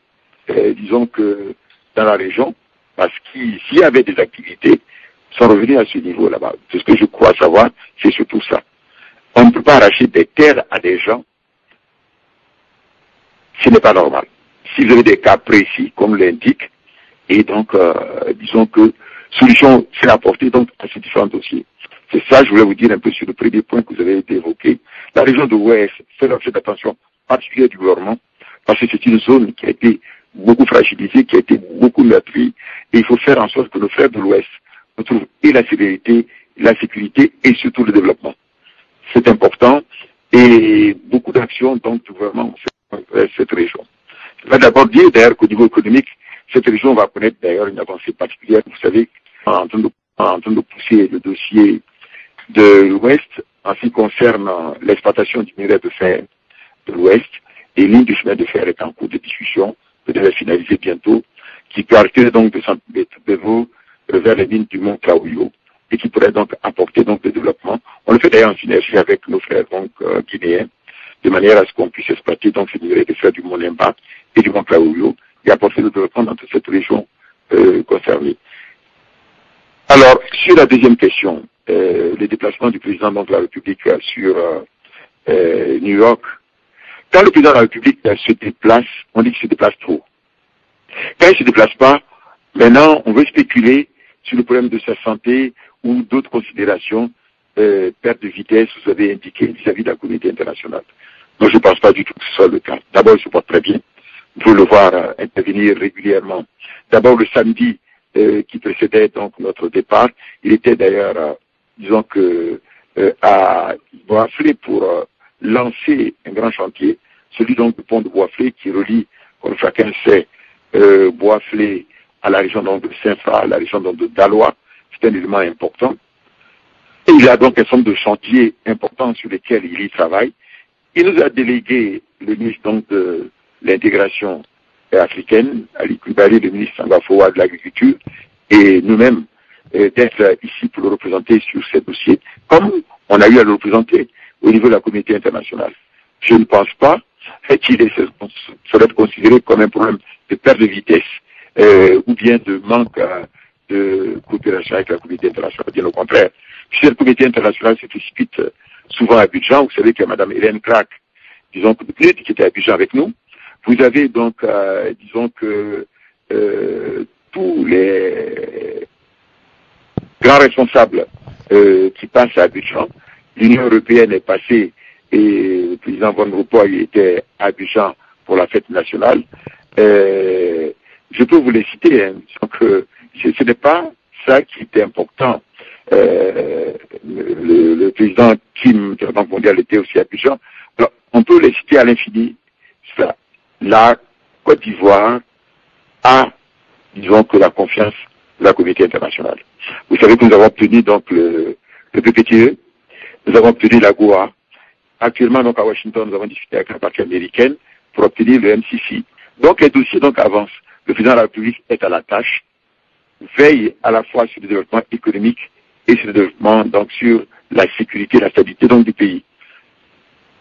disons que dans la région, parce qu'il y avait des activités, sont revenus à ce niveau là-bas. C'est ce que je crois savoir, c'est surtout ça. On ne peut pas arracher des terres à des gens, ce n'est pas normal. Si vous avez des cas précis, comme l'indique, et donc, disons que solution s'est apportée donc à ces différents dossiers. C'est ça, je voulais vous dire un peu sur le premier point que vous avez évoqué. La région de l'Ouest fait l'objet d'attention particulière du gouvernement, parce que c'est une zone qui a été beaucoup fragilisée, qui a été beaucoup meurtrie, et il faut faire en sorte que nos frères de l'Ouest retrouvent et la sécurité et surtout le développement. C'est important, et beaucoup d'actions donc du gouvernement ont fait cette région. Je vais d'abord dire d'ailleurs qu'au niveau économique, cette région va connaître d'ailleurs une avancée particulière. Vous savez, en train de pousser le dossier de l'Ouest en ce qui concerne l'exploitation du minerai de fer de l'Ouest, et ligne du chemin de fer est en cours de discussion, peut-être finaliser bientôt, qui partait donc de Saint-Pétersbourg vers les mines du Mont Kaouyo, et qui pourrait donc apporter donc le développement. On le fait d'ailleurs en synergie avec nos frères donc guinéens, de manière à ce qu'on puisse exploiter donc ce minerai de fer du Mont Limba et du Mont Kaouyo, et apporter le développement dans toute cette région concernée. Alors, sur la deuxième question, les déplacements du président donc, de la République sur New York, quand le président de la République se déplace, on dit qu'il se déplace trop. Quand il ne se déplace pas, maintenant, on veut spéculer sur le problème de sa santé ou d'autres considérations, perte de vitesse, vous avez indiqué vis-à-vis de la communauté internationale. Donc, je ne pense pas du tout que ce soit le cas. D'abord, il se porte très bien. Vous pouvez le voir intervenir régulièrement. D'abord, le samedi qui précédait donc notre départ, il était d'ailleurs, disons que, à Boisflé pour lancer un grand chantier, celui donc du pont de Boisflé qui relie, comme chacun sait, Boisflé à la région donc de Saint-Fra, à la région donc de Daloa. C'est un élément important. Et il a donc un certain nombre de chantiers importants sur lesquels il y travaille. Il nous a délégué le ministre donc de l'intégration africaine, Ali Koulibaly, le ministre Sangafoua de l'agriculture, et nous-mêmes d'être ici pour le représenter sur ces dossiers, comme on a eu à le représenter au niveau de la communauté internationale. Je ne pense pas qu'il serait considéré comme un problème de perte de vitesse ou bien de manque de coopération avec la communauté internationale. Bien au contraire. Si cette communauté internationale se précipite souvent à Abidjan, vous savez qu'il y a Mme Hélène Clark, disons que qui était à Abidjan avec nous. Vous avez donc, disons que tous les grands responsables qui passent à Abidjan, l'Union européenne est passée et le président Van Rompuy était à Abidjan pour la fête nationale. Je peux vous les citer, hein, donc ce n'est pas ça qui est important. Le président Kim de la Banque mondiale était aussi à Abidjan. Alors, on peut les citer à l'infini. La Côte d'Ivoire a, disons que la confiance de la communauté internationale. Vous savez que nous avons obtenu donc le PPTE, nous avons obtenu la GOA. Actuellement, donc à Washington, nous avons discuté avec la partie américaine pour obtenir le MCC. Donc les dossiers donc avancent. Le président de la République est à la tâche, veille à la fois sur le développement économique et sur le développement donc sur la sécurité, la stabilité donc, du pays.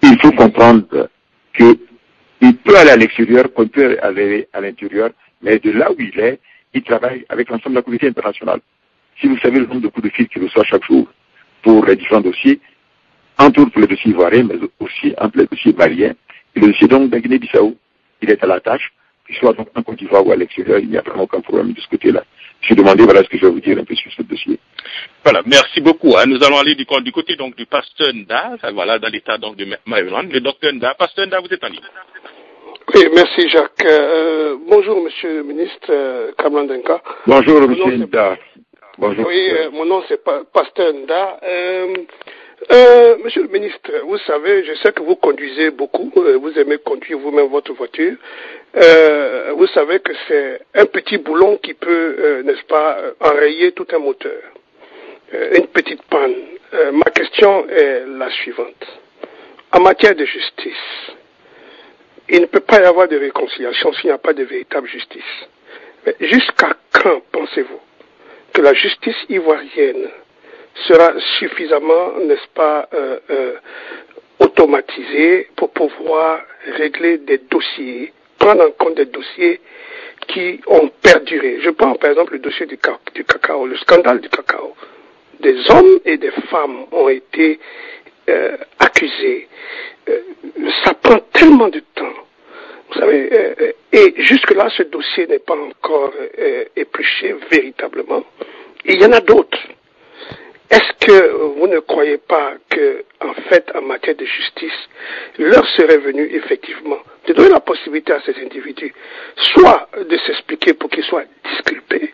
Il faut comprendre qu'il peut aller à l'extérieur, qu'on peut aller à l'intérieur, mais de là où il travaille avec l'ensemble de la communauté internationale. Si vous savez le nombre de coups de fil qu'il reçoit chaque jour pour les différents dossiers, entre autres pour les dossiers ivoiriens, mais aussi entre les dossiers maliens, et le dossier donc de Guinée-Bissau, il est à la tâche, qu'il soit donc en Côte d'Ivoire ou à l'extérieur, il n'y a vraiment aucun problème de ce côté-là. Je suis demandé, voilà ce que je vais vous dire un peu sur ce dossier. Voilà, merci beaucoup. Nous allons aller du côté donc du pasteur Nda, voilà, dans l'état donc de Maryland. Le docteur Nda, pasteur Nda, vous êtes en ligne. Oui, merci Jacques. Bonjour Monsieur le ministre Kamran Denka. Bonjour Monsieur Nda. Bonjour. Oui, mon nom c'est pasteur Nda. Monsieur le ministre, vous savez, je sais que vous conduisez beaucoup, vous aimez conduire vous-même votre voiture. Vous savez que c'est un petit boulon qui peut, n'est-ce pas, enrayer tout un moteur. Une petite panne. Ma question est la suivante. En matière de justice, il ne peut pas y avoir de réconciliation s'il n'y a pas de véritable justice. Mais jusqu'à quand pensez-vous que la justice ivoirienne sera suffisamment, n'est-ce pas, automatisée pour pouvoir régler des dossiers, prendre en compte des dossiers qui ont perduré. Je prends par exemple le dossier du cacao, le scandale du cacao. Des hommes et des femmes ont été accusés. Ça prend tellement de temps. Vous savez, et jusque-là, ce dossier n'est pas encore épluché véritablement. Et il y en a d'autres. Est-ce que vous ne croyez pas que, en fait, en matière de justice, l'heure serait venue, effectivement, de donner la possibilité à ces individus, soit de s'expliquer pour qu'ils soient disculpés,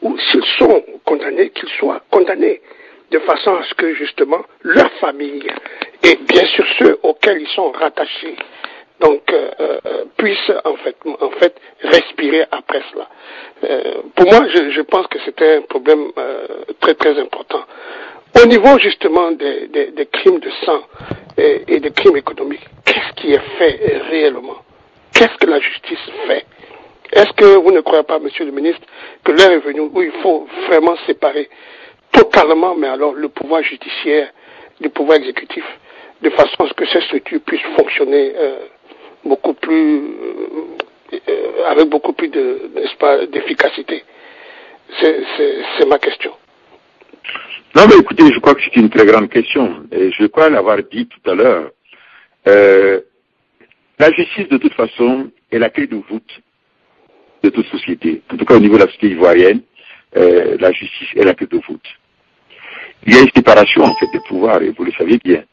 ou s'ils sont condamnés, qu'ils soient condamnés, de façon à ce que, justement, leur famille, et bien sûr ceux auxquels ils sont rattachés, donc puissent en fait respirer après cela. Pour moi, je pense que c'était un problème très très important. Au niveau justement des crimes de sang et des crimes économiques, qu'est-ce qui est fait réellement? Qu'est-ce que la justice fait? Est-ce que vous ne croyez pas, Monsieur le ministre, que l'heure est venue où il faut vraiment séparer totalement, mais alors le pouvoir judiciaire du pouvoir exécutif, de façon à ce que ces structures puissent fonctionner beaucoup plus, avec beaucoup plus d'efficacité. C'est ma question. Non, mais écoutez, je crois que c'est une très grande question. Et je crois l'avoir dit tout à l'heure. La justice, de toute façon, est la clé de voûte de toute société. En tout cas, au niveau de la société ivoirienne, la justice est la clé de voûte. Il y a une séparation, en fait, des pouvoirs, et vous le savez bien,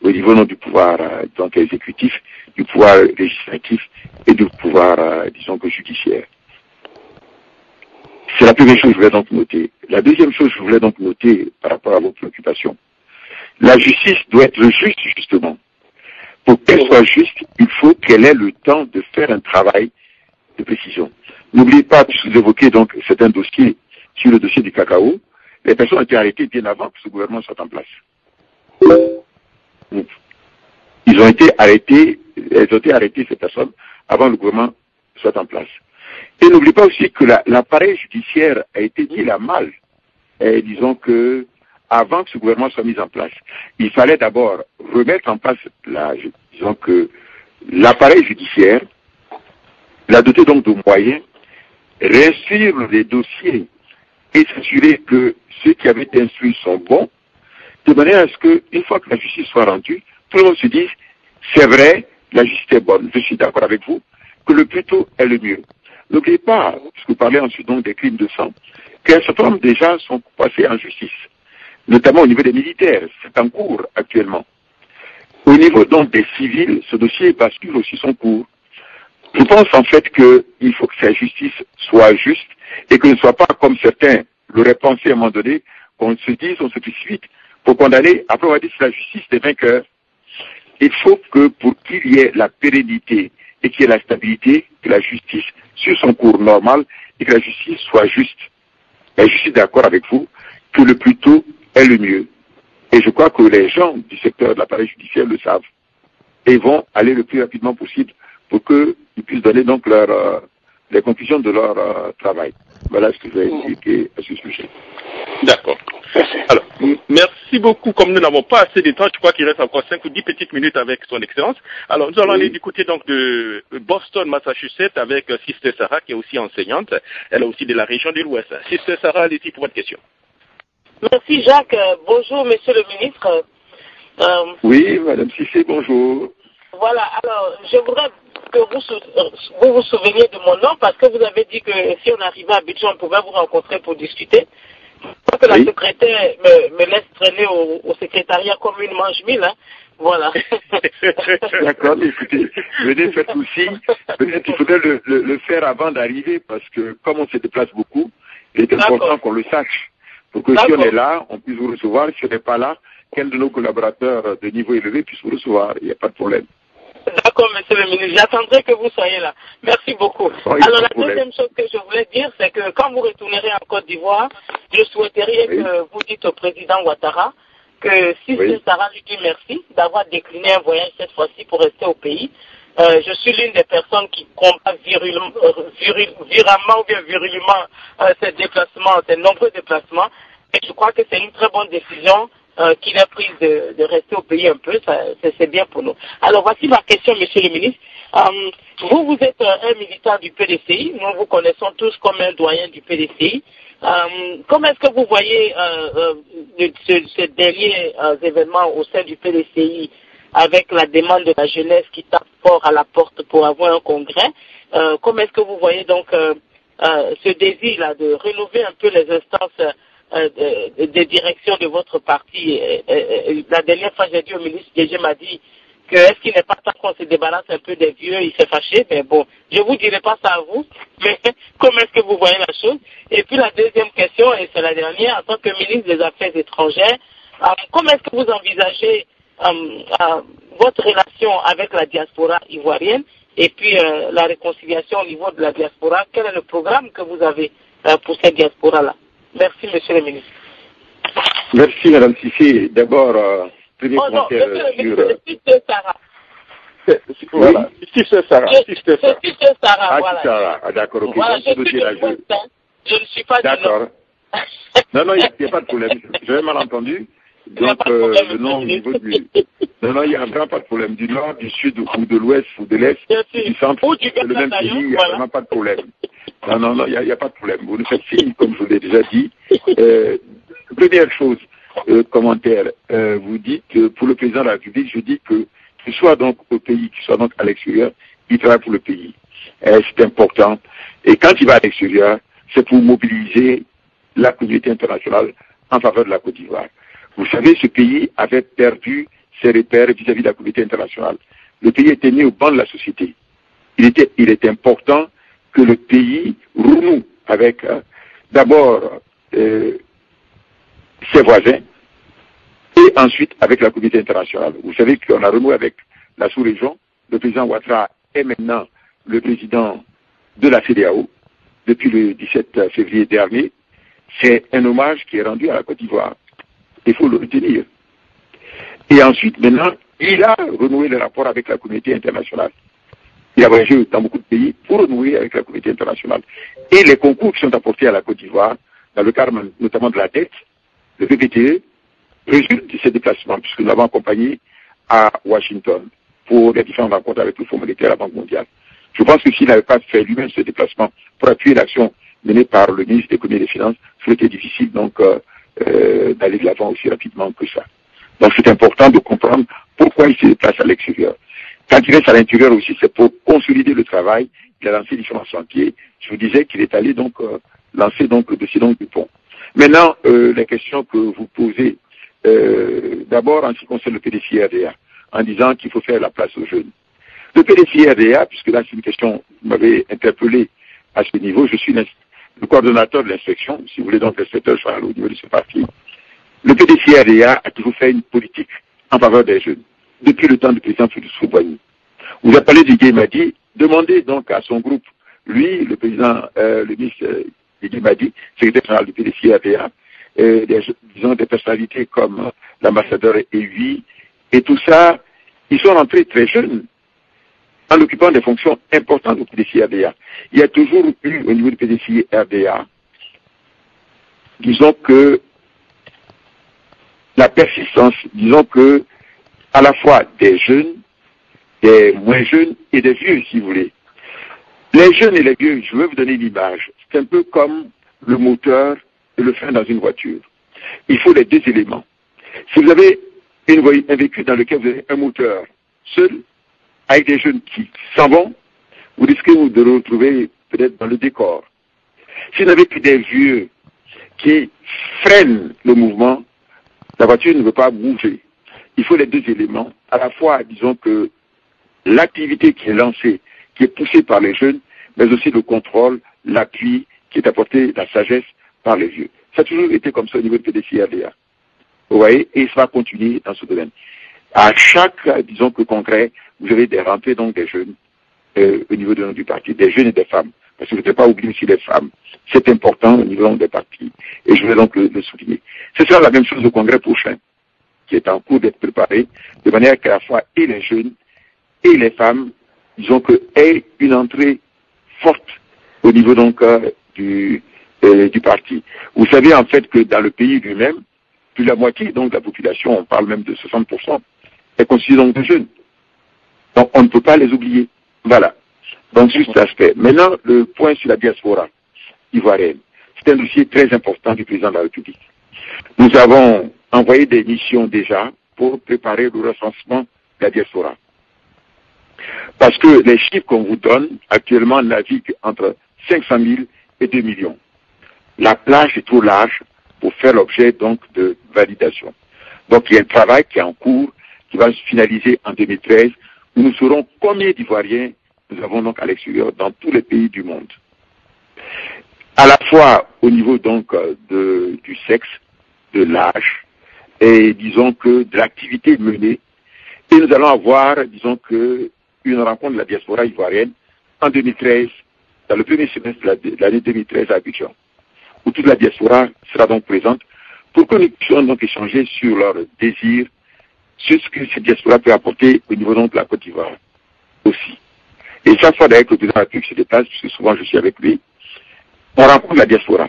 au niveau non du pouvoir donc exécutif, du pouvoir législatif et du pouvoir, disons que judiciaire. C'est la première chose que je voulais donc noter. La deuxième chose que je voulais donc noter par rapport à vos préoccupations, la justice doit être juste, justement. Pour qu'elle soit juste, il faut qu'elle ait le temps de faire un travail de précision. N'oubliez pas, puisque vous évoquez donc certains dossiers, sur le dossier du cacao, les personnes ont été arrêtées bien avant que ce gouvernement soit en place. Ils ont été arrêtés, ces personnes, avant que le gouvernement soit en place. Et n'oubliez pas aussi que l'appareil judiciaire a été mis à mal. Et disons que, avant que ce gouvernement soit mis en place, il fallait d'abord remettre en place disons que l'appareil judiciaire, la doter donc de moyens, réinstruire les dossiers et s'assurer que ceux qui avaient été instruits sont bons, de manière à ce qu'une fois que la justice soit rendue, tout le monde se dise, c'est vrai, la justice est bonne, je suis d'accord avec vous, que le plus tôt est le mieux. N'oubliez pas, puisque vous parlez ensuite donc des crimes de sang, qu'un certain nombre déjà sont passés en justice, notamment au niveau des militaires, c'est en cours actuellement. Au niveau donc des civils, ce dossier va suivre aussi son cours. Je pense en fait qu'il faut que cette justice soit juste et que ne soit pas comme certains l'auraient pensé à un moment donné, qu'on se dise, on se précipite pour condamner, après on va dire c'est la justice des vainqueurs. Il faut que pour qu'il y ait la pérennité et qu'il y ait la stabilité, que la justice suive son cours normal et que la justice soit juste. Et je suis d'accord avec vous que le plus tôt est le mieux. Et je crois que les gens du secteur de l'appareil judiciaire le savent et vont aller le plus rapidement possible pour qu'ils puissent donner donc les conclusions de leur travail. Voilà ce que je vais expliquer à ce sujet. D'accord. Alors, merci beaucoup. Comme nous n'avons pas assez de temps, je crois qu'il reste encore 5 ou 10 petites minutes avec son excellence. Alors, nous allons aller du côté donc de Boston, Massachusetts, avec Sister Sarah, qui est aussi enseignante. Elle est aussi de la région de l'Ouest. Sister Sarah, allez-y pour votre question. Merci Jacques. Bonjour Monsieur le ministre. Oui, Madame Cissé, bonjour. Voilà, alors je voudrais que vous vous souveniez de mon nom parce que vous avez dit que si on arrivait à Abidjan, on pouvait vous rencontrer pour discuter. Parce que la secrétaire me laisse traîner au secrétariat comme une mange-mille, hein. Voilà. D'accord, écoutez, venez faites aussi. Peut-être il faudrait le faire avant d'arriver parce que comme on se déplace beaucoup, il est important qu'on le sache. Pour que si on est là, on puisse vous recevoir. Si on n'est pas là, qu'un de nos collaborateurs de niveau élevé puisse vous recevoir. Il n'y a pas de problème. D'accord, monsieur le ministre. J'attendrai que vous soyez là. Merci beaucoup. Alors, la deuxième chose que je voulais dire, c'est que quand vous retournerez en Côte d'Ivoire, je souhaiterais que vous dites au président Ouattara que si Sarah lui dit merci d'avoir décliné un voyage cette fois-ci pour rester au pays. Je suis l'une des personnes qui combat viralement ou bien virilement ces déplacements, ces nombreux déplacements. Et je crois que c'est une très bonne décision qu'il a prise de rester au pays un peu. C'est bien pour nous. Alors voici ma question, monsieur le ministre. Vous êtes un militant du PDCI. Nous vous connaissons tous comme un doyen du PDCI. Comment est-ce que vous voyez ces derniers événements au sein du PDCI avec la demande de la jeunesse qui tape fort à la porte pour avoir un congrès? Comment est-ce que vous voyez donc ce désir-là de rénover un peu les instances de direction de votre parti? La dernière fois, j'ai dit au ministre DG m'a dit que est-ce qu'il n'est pas temps qu'on se débarrasse un peu des vieux, il s'est fâché, mais bon, je vous dirai pas ça à vous, mais comment est-ce que vous voyez la chose? Et puis la deuxième question, et c'est la dernière, en tant que ministre des Affaires étrangères, comment est-ce que vous envisagez votre relation avec la diaspora ivoirienne et puis la réconciliation au niveau de la diaspora? Quel est le programme que vous avez pour cette diaspora-là? Merci, monsieur le ministre. Merci, madame Cissé. D'abord, premier commentaire sur... Sister Sarah. Voilà. Sister Sarah. Sister Sarah, voilà. Sarah. Ah, d'accord, ok. Voilà, je ne suis pas d'accord. Non, il n'y a pas de problème. J'avais mal entendu. Donc, le nom au niveau du... Non, il n'y a vraiment pas de problème. Du nord, du sud, ou de l'ouest, ou de l'est, du centre, c'est le même pays, il n'y a vraiment pas de problème. Non, il n'y a pas de problème. Vous nous faites signe, comme je vous l'ai déjà dit. Première chose, commentaire, vous dites que pour le président de la République, je dis que qu'il soit donc au pays, qu'il soit donc à l'extérieur, il travaille pour le pays. C'est important. Et quand il va à l'extérieur, c'est pour mobiliser la communauté internationale en faveur de la Côte d'Ivoire. Vous savez, ce pays avait perdu ses repères vis-à-vis de la communauté internationale. Le pays était mis au banc de la société. Il était important que le pays renoue avec d'abord ses voisins et ensuite avec la communauté internationale. Vous savez qu'on a renoué avec la sous-région. Le président Ouattara est maintenant le président de la CEDEAO depuis le 17 février dernier. C'est un hommage qui est rendu à la Côte d'Ivoire. Il faut le retenir. Et ensuite, maintenant, il a renoué le rapport avec la communauté internationale. Il a voyagé dans beaucoup de pays pour renouer avec la communauté internationale. Et les concours qui sont apportés à la Côte d'Ivoire, dans le cadre notamment de la dette, le PPTE, résultent de ces déplacements, puisque nous l'avons accompagné à Washington pour les différentes rencontres avec le Fonds monétaire et la Banque mondiale. Je pense que s'il n'avait pas fait lui-même ce déplacement pour appuyer l'action menée par le ministre de l'économie et des finances, ça aurait été difficile donc d'aller de l'avant aussi rapidement que ça. Donc c'est important de comprendre pourquoi il se déplace à l'extérieur. Quand il reste à l'intérieur aussi, c'est pour consolider le travail. Il a lancé différents chantiers. Je vous disais qu'il est allé donc lancer donc le dossier du pont. Maintenant, la question que vous posez, d'abord en ce qui concerne le PDCI-RDA, en disant qu'il faut faire la place aux jeunes. Le PDCI-RDA, puisque là c'est une question, vous m'avez interpellé à ce niveau, je suis le coordonnateur de l'inspection, si vous voulez donc l'inspecteur général au niveau de ce parti. Le PDCI-RDA a toujours fait une politique en faveur des jeunes, depuis le temps du président Félix Houphouët-Boigny. Vous avez parlé du Madi, demandez donc à son groupe, lui, le président, le ministre Didier Madi, secrétaire général du PDCI-RDA, disons des personnalités comme l'ambassadeur EUI, et tout ça, ils sont rentrés très jeunes, en occupant des fonctions importantes au PDCI-RDA. Il y a toujours eu, au niveau du PDCI-RDA, disons que la persistance, disons que, à la fois des jeunes, des moins jeunes et des vieux, si vous voulez. Les jeunes et les vieux, je vais vous donner une image. C'est un peu comme le moteur et le frein dans une voiture. Il faut les deux éléments. Si vous avez un véhicule dans lequel vous avez un moteur seul, avec des jeunes qui s'en vont, vous risquez de le retrouver peut-être dans le décor. Si vous n'avez que des vieux qui freinent le mouvement, la voiture ne veut pas bouger. Il faut les deux éléments. À la fois, disons que l'activité qui est lancée, qui est poussée par les jeunes, mais aussi le contrôle, l'appui qui est apporté, la sagesse par les vieux. Ça a toujours été comme ça au niveau de PDCRDA. Vous voyez, et ça va continuer dans ce domaine. À chaque, disons que congrès, vous avez des rentrées donc des jeunes au niveau du parti, des jeunes et des femmes. Parce que vous ne devez pas oublier aussi les femmes. C'est important au niveau des partis. Et je vais donc le souligner. Ce sera la même chose au congrès prochain, qui est en cours d'être préparé, de manière qu'à la fois et les jeunes et les femmes, disons que aient une entrée forte au niveau donc du parti. Vous savez en fait que dans le pays lui-même, plus de la moitié donc de la population, on parle même de 60%, est constituée donc de jeunes. Donc on ne peut pas les oublier. Voilà. Donc sur cet aspect. Maintenant, le point sur la diaspora ivoirienne. C'est un dossier très important du président de la République. Nous avons envoyé des missions déjà pour préparer le recensement de la diaspora. Parce que les chiffres qu'on vous donne actuellement naviguent entre 500 000 et 2 millions. La plage est trop large pour faire l'objet donc de validation. Donc il y a un travail qui est en cours, qui va se finaliser en 2013, où nous saurons combien d'Ivoiriens nous avons donc à l'extérieur dans tous les pays du monde. À la fois au niveau donc du sexe, de l'âge, et disons que de l'activité menée. Et nous allons avoir, disons que, une rencontre de la diaspora ivoirienne en 2013, dans le premier semestre de l'année 2013 à Abidjan, où toute la diaspora sera donc présente pour que nous puissions donc échanger sur leurs désirs, sur ce que cette diaspora peut apporter au niveau donc de la Côte d'Ivoire aussi. Et chaque fois d'ailleurs que le président de la République se déplace, puisque souvent je suis avec lui, on rencontre la diaspora.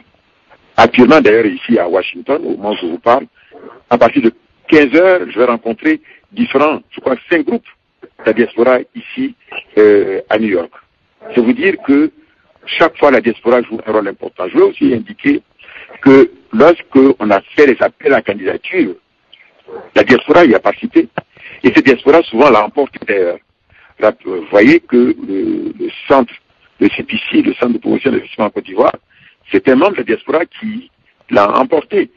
Actuellement d'ailleurs ici à Washington, au moment où je vous parle, à partir de 15 heures, je vais rencontrer différents, je crois 5 groupes de la diaspora ici à New York. C'est vous dire que chaque fois la diaspora joue un rôle important. Je veux aussi indiquer que lorsqu'on a fait les appels à la candidature, la diaspora y a participé. Et cette diaspora souvent l'a emporté d'ailleurs. Vous voyez que le centre, le CPC, le Centre de promotion d'investissement en Côte d'Ivoire, c'est un membre de la diaspora qui l'a emporté.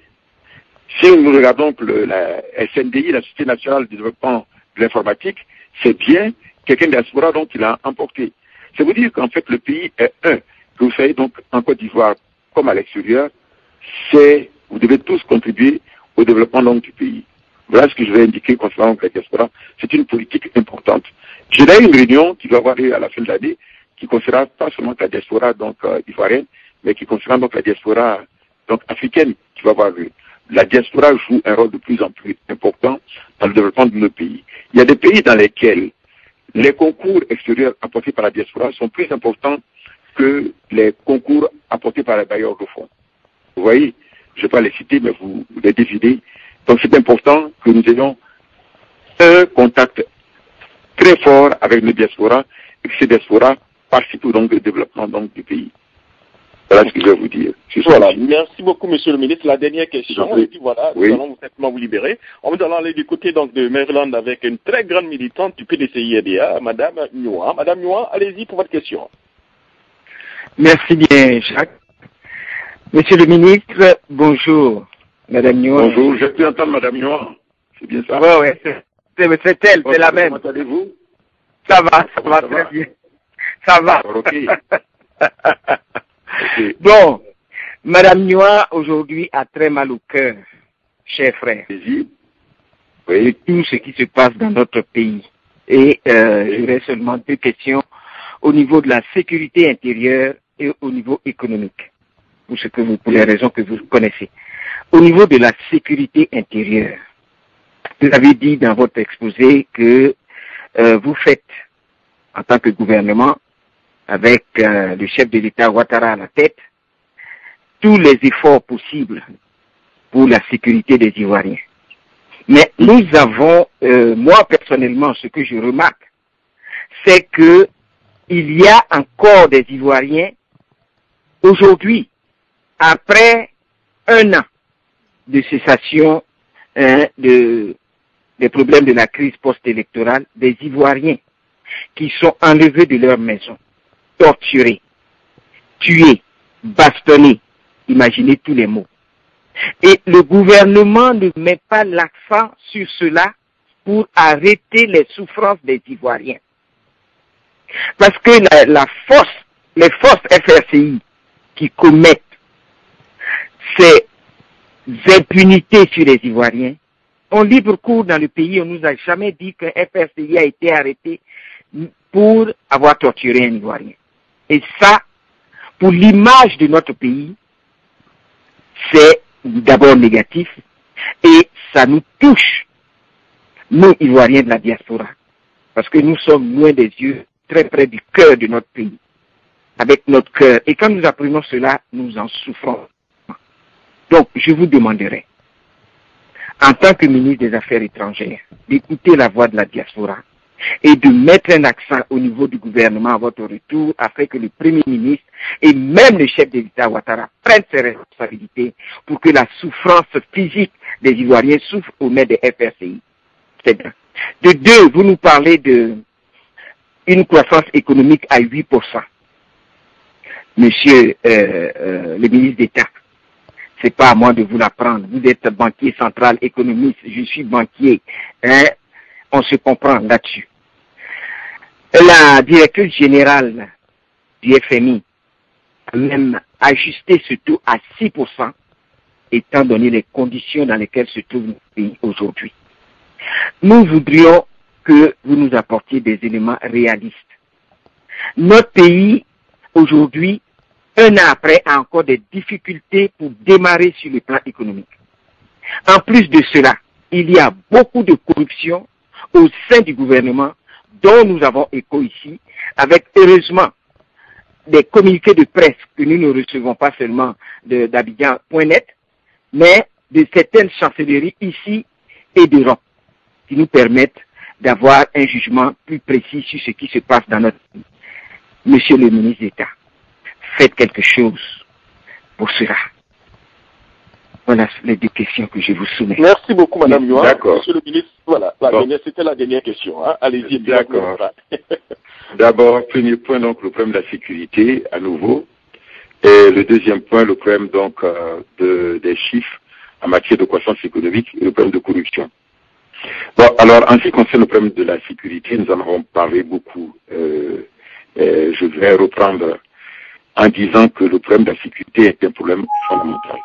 Si nous regardons la SNDI, la Société nationale de développement de l'informatique, c'est bien quelqu'un de la diaspora donc qui l'a emporté. C'est vous dire qu'en fait le pays est un. Que vous savez donc en Côte d'Ivoire comme à l'extérieur, vous devez tous contribuer au développement donc du pays. Voilà ce que je vais indiquer concernant la diaspora. C'est une politique importante. J'ai d'ailleurs une réunion qui va avoir lieu à la fin de l'année, qui concernera pas seulement la diaspora donc ivoirienne, mais qui concernera donc la diaspora donc africaine qui va avoir lieu. La diaspora joue un rôle de plus en plus important dans le développement de nos pays. Il y a des pays dans lesquels les concours extérieurs apportés par la diaspora sont plus importants que les concours apportés par les bailleurs de fonds. Vous voyez, je ne vais pas les citer, mais vous les devinez. Donc c'est important que nous ayons un contact très fort avec nos diasporas et que ces diasporas participent donc au développement donc, du pays. Voilà ce que je vais vous dire. Voilà, merci beaucoup, monsieur le ministre. La dernière question, et puis voilà, nous allons simplement vous libérer. On va aller du côté donc de Maryland avec une très grande militante du PDCIRDA, madame Nyoua. Madame Nyoua, allez-y pour votre question. Merci bien, Jacques. Monsieur le ministre, bonjour. Madame Nyoua. Bonjour, je peux entendre madame Nyoua. C'est bien ça? Oui, c'est elle, c'est la même. Comment allez-vous? Ça va très bien. Ça va. Ok. Okay. Bon, Madame Nyoua, aujourd'hui, a très mal au cœur, cher frère. Oui. Tout ce qui se passe dans notre pays. Et j'aurais seulement 2 questions au niveau de la sécurité intérieure et au niveau économique, pour les raisons que vous connaissez. Au niveau de la sécurité intérieure, vous avez dit dans votre exposé que vous faites, en tant que gouvernement, avec le chef de l'État Ouattara à la tête, tous les efforts possibles pour la sécurité des Ivoiriens. Mais nous avons, moi personnellement, ce que je remarque, c'est que il y a encore des Ivoiriens, aujourd'hui, après 1 an de cessation des problèmes de la crise post-électorale, des Ivoiriens qui sont enlevés de leur maison, torturés, tués, bastonnés, imaginez tous les mots. Et le gouvernement ne met pas l'accent sur cela pour arrêter les souffrances des Ivoiriens. Parce que les forces FRCI qui commettent ces impunités sur les Ivoiriens ont libre cours dans le pays. On ne nous a jamais dit qu'un FRCI a été arrêté pour avoir torturé un Ivoirien. Et ça, pour l'image de notre pays, c'est d'abord négatif et ça nous touche, nous Ivoiriens de la diaspora, parce que nous sommes loin des yeux, très près du cœur de notre pays, avec notre cœur. Et quand nous apprenons cela, nous en souffrons. Donc, je vous demanderai, en tant que ministre des Affaires étrangères, d'écouter la voix de la diaspora et de mettre un accent au niveau du gouvernement à votre retour afin que le Premier ministre et même le chef de l'État Ouattara prennent ses responsabilités pour que la souffrance physique des Ivoiriens souffre au mains des FRCI. C'est bien. De deux, vous nous parlez d'une croissance économique à 8%. Monsieur le ministre d'État, c'est pas à moi de vous l'apprendre. Vous êtes banquier central économiste, je suis banquier. On se comprend là-dessus. La directrice générale du FMI a même ajusté ce taux à 6%, étant donné les conditions dans lesquelles se trouve notre pays aujourd'hui. Nous voudrions que vous nous apportiez des éléments réalistes. Notre pays, aujourd'hui, 1 an après, a encore des difficultés pour démarrer sur le plan économique. En plus de cela, il y a beaucoup de corruption au sein du gouvernement dont nous avons écho ici, avec heureusement des communiqués de presse que nous ne recevons pas seulement d'Abidjan.net, mais de certaines chancelleries ici et d'Europe, qui nous permettent d'avoir un jugement plus précis sur ce qui se passe dans notre pays. Monsieur le ministre d'État, faites quelque chose pour cela. Voilà les 2 questions que je vous soumets. Merci beaucoup, Madame Nyoa. D'accord. Monsieur le ministre, voilà, c'était la dernière question. Hein. Allez-y. D'accord. D'abord, premier point, donc, le problème de la sécurité, à nouveau. Et le deuxième point, le problème, donc, des chiffres en matière de croissance économique et le problème de corruption. Bon, alors, en ce qui concerne le problème de la sécurité, nous en avons parlé beaucoup. Je vais reprendre en disant que le problème de la sécurité est un problème fondamental.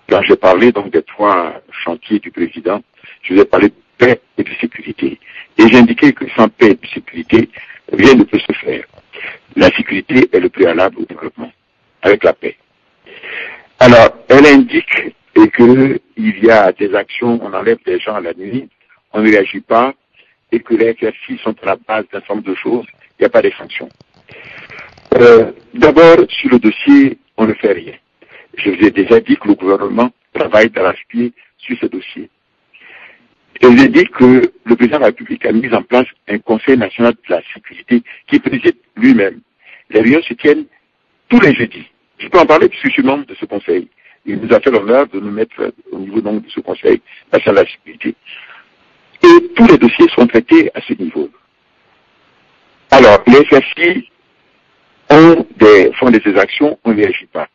Quand j'ai parlé donc des 3 chantiers du président, je vous ai parlé de paix et de sécurité. Et j'ai indiqué que sans paix et de sécurité, rien ne peut se faire. La sécurité est le préalable au développement, avec la paix. Alors, elle indique qu'il y a des actions, on enlève des gens à la nuit, on ne réagit pas, et que les FRCI sont à la base d'un certain nombre de choses, il n'y a pas de sanctions. D'abord, sur le dossier, on ne fait rien. Je vous ai déjà dit que le gouvernement travaille d'arrache-pied sur ce dossier. Je vous ai dit que le président de la République a mis en place un Conseil national de la sécurité qui préside lui-même. Les réunions se tiennent tous les jeudis. Je peux en parler puisque je suis membre de ce Conseil. Il nous a fait l'honneur de nous mettre au niveau donc, de ce Conseil national de la sécurité. Et tous les dossiers sont traités à ce niveau. Alors, les FRCI font des actions, on ne réagit pas.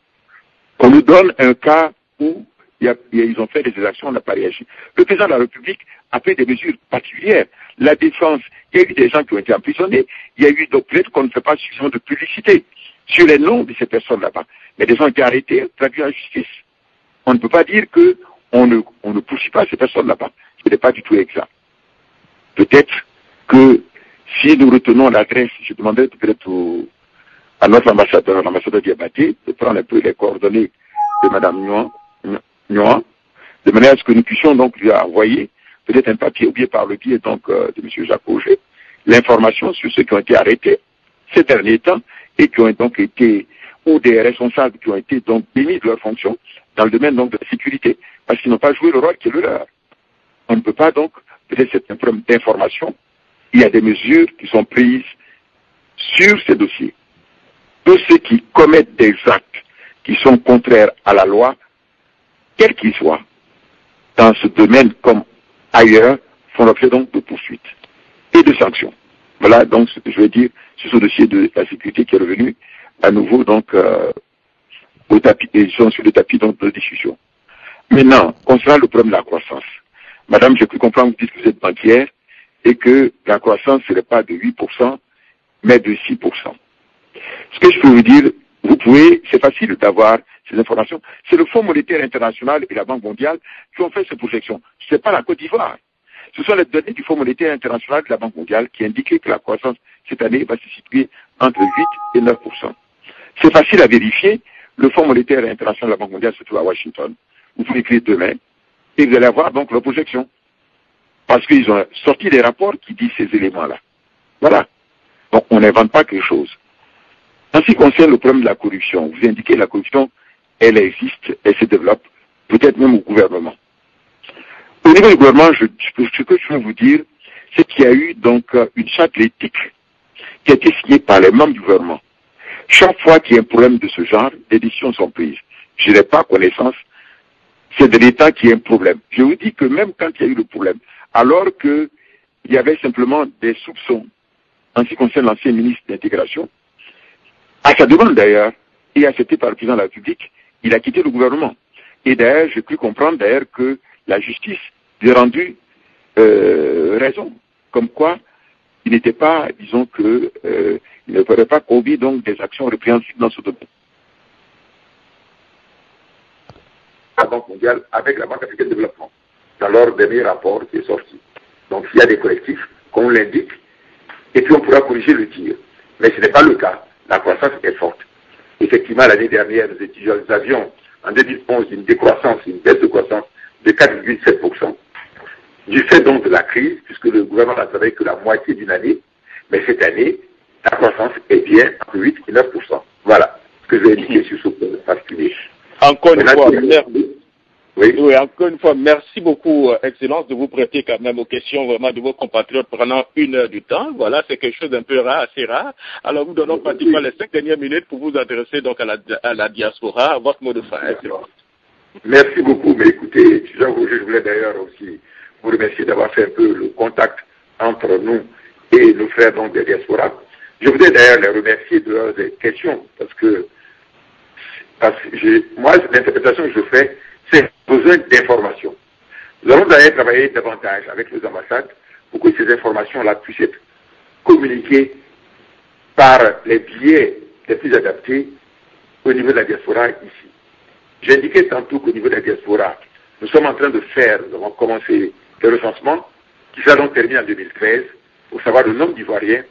On nous donne un cas où ils ont fait des actions, on n'a pas réagi. Le président de la République a pris des mesures particulières. La défense, il y a eu des gens qui ont été emprisonnés, il y a eu donc peut-être qu'on ne fait pas suffisamment de publicité sur les noms de ces personnes là-bas. Mais des gens ont été arrêtés, traduits en justice. On ne peut pas dire qu'on ne poursuit pas ces personnes là-bas. Ce n'est pas du tout exact. Peut-être que si nous retenons l'adresse, je demanderai peut-être à notre ambassadeur, l'ambassadeur Diabaté, de prendre un peu les coordonnées de Mme Nyoa, de manière à ce que nous puissions donc lui envoyer peut-être un papier, ou bien par le biais donc de M. Jacques Auger, l'information sur ceux qui ont été arrêtés ces derniers temps et qui ont donc été, ou des responsables qui ont été donc démis de leur fonction dans le domaine donc de la sécurité, parce qu'ils n'ont pas joué le rôle qui est le leur. on ne peut pas donc, peut-être c'est un problème d'information, il y a des mesures qui sont prises sur ces dossiers. Tous ceux qui commettent des actes qui sont contraires à la loi, quels qu'ils soient, dans ce domaine comme ailleurs, font l'objet donc de poursuites et de sanctions. Voilà donc ce que je veux dire sur ce dossier de la sécurité qui est revenu à nouveau donc au tapis, et sont sur le tapis donc de discussion. Maintenant, concernant le problème de la croissance, madame, j'ai pu comprendre que vous dites que vous êtes banquière et que la croissance ne serait pas de 8%, mais de 6%. Ce que je peux vous dire, vous pouvez, c'est facile d'avoir ces informations. C'est le Fonds monétaire international et la Banque mondiale qui ont fait ces projections. Ce n'est pas la Côte d'Ivoire. Ce sont les données du Fonds monétaire international et de la Banque mondiale qui indiquent que la croissance cette année va se situer entre 8 et 9%. C'est facile à vérifier. Le Fonds monétaire international et la Banque mondiale se trouve à Washington. Vous pouvez écrire demain et vous allez avoir donc leurs projections. Parce qu'ils ont sorti des rapports qui disent ces éléments-là. Voilà. Donc on n'invente pas quelque chose. En ce qui concerne le problème de la corruption, vous indiquez que la corruption, elle existe, elle se développe, peut-être même au gouvernement. Au niveau du gouvernement, ce que je veux vous dire, c'est qu'il y a eu donc une charte d'éthique qui a été signée par les membres du gouvernement. Chaque fois qu'il y a un problème de ce genre, des décisions sont prises. Je n'ai pas connaissance, c'est de l'État qui a un problème. Je vous dis que même quand il y a eu le problème, alors qu'il y avait simplement des soupçons en ce qui concerne l'ancien ministre d'intégration, à sa demande d'ailleurs, et accepté par le président de la République, il a quitté le gouvernement. Et d'ailleurs, j'ai pu comprendre d'ailleurs que la justice lui a rendu raison, comme quoi il n'était pas, disons que, il ne ferait pas commis donc des actions répréhensibles dans ce domaine. La Banque mondiale avec la Banque africaine de développement, dans leur dernier rapport qui est sorti. Donc il y a des collectifs, qu'on l'indique, et puis on pourra corriger le tir. Mais ce n'est pas le cas. La croissance est forte. Effectivement, l'année dernière, nous avions en 2011 une décroissance, une baisse de croissance de 4,7%. Du fait donc de la crise, puisque le gouvernement n'a travaillé que la moitié d'une année, mais cette année, la croissance est bien entre 8 et 9%. Voilà ce que je vais indiquer sur ce point particulier. Encore une fois, merci. Oui, encore une fois, merci beaucoup, Excellence, de vous prêter quand même aux questions vraiment de vos compatriotes pendant 1 heure du temps. Voilà, c'est quelque chose d'un peu rare, assez rare. Alors, nous donnons pratiquement les 5 dernières minutes pour vous adresser donc à la diaspora, à votre mot de fin, Excellence. Merci beaucoup. Mais écoutez, je voulais d'ailleurs aussi vous remercier d'avoir fait un peu le contact entre nous et nos frères donc des diasporas. Je voudrais d'ailleurs les remercier de leurs questions parce que moi, l'interprétation que je fais, c'est besoin d'informations. Nous allons d'ailleurs travailler davantage avec les ambassades pour que ces informations-là puissent être communiquées par les biais les plus adaptés au niveau de la diaspora ici. J'ai indiqué tantôt qu'au niveau de la diaspora, nous sommes en train de faire, nous avons commencé le recensement qui sera donc terminé en 2013 pour savoir le nombre d'Ivoiriens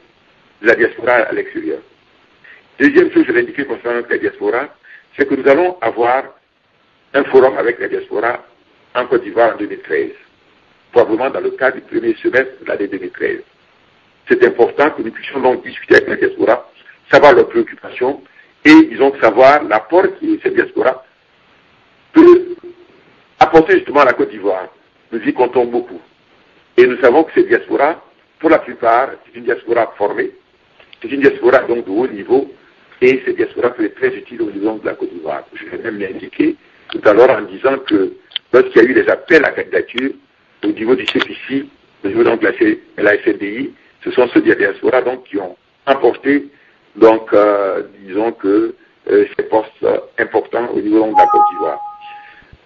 de la diaspora à l'extérieur. Deuxième chose que je l'ai indiqué concernant la diaspora, c'est que nous allons avoir un forum avec la diaspora en Côte d'Ivoire en 2013, probablement dans le cadre du premier semestre de l'année 2013. C'est important que nous puissions donc discuter avec la diaspora, savoir leurs préoccupations et, disons, savoir l'apport que cette diaspora peut apporter justement à la Côte d'Ivoire. Nous y comptons beaucoup. Et nous savons que cette diaspora, pour la plupart, c'est une diaspora formée, c'est une diaspora donc de haut niveau, et cette diaspora peut être très utile au niveau de la Côte d'Ivoire. Je vais même l'indiquer tout à l'heure en disant que lorsqu'il y a eu des appels à candidature au niveau du CPC, au niveau donc de la FNDI, ce sont ceux de la diaspora donc qui ont emporté donc disons que ces postes importants au niveau donc de la Côte d'Ivoire.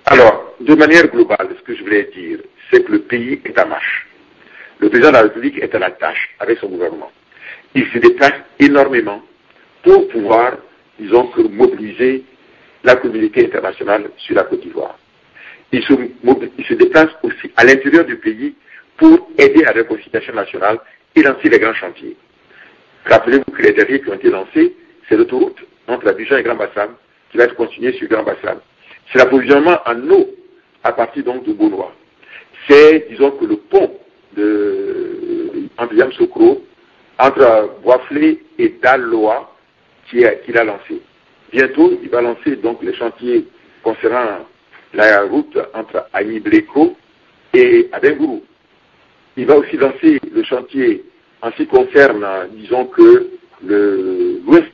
Alors, de manière globale, ce que je voulais dire, c'est que le pays est en marche. Le président de la République est à la tâche avec son gouvernement. Il se déplace énormément pour pouvoir, disons, mobiliser la communauté internationale sur la Côte d'Ivoire. Il se déplace aussi à l'intérieur du pays pour aider à la réconciliation nationale et lancer les grands chantiers. Rappelez-vous que les derniers qui ont été lancés, c'est l'autoroute entre Abidjan et Grand Bassam qui va être continuée sur Grand Bassam. C'est l'approvisionnement en eau à partir donc de Boulois. C'est, disons, que le pont entre Yamoussoukro, entre Boisflé et Daloa qu'il a lancé. Bientôt, il va lancer donc les chantiers concernant la route entre Agny-Bléco et à Bengourou. Il va aussi lancer le chantier en ce qui concerne, disons que l'ouest,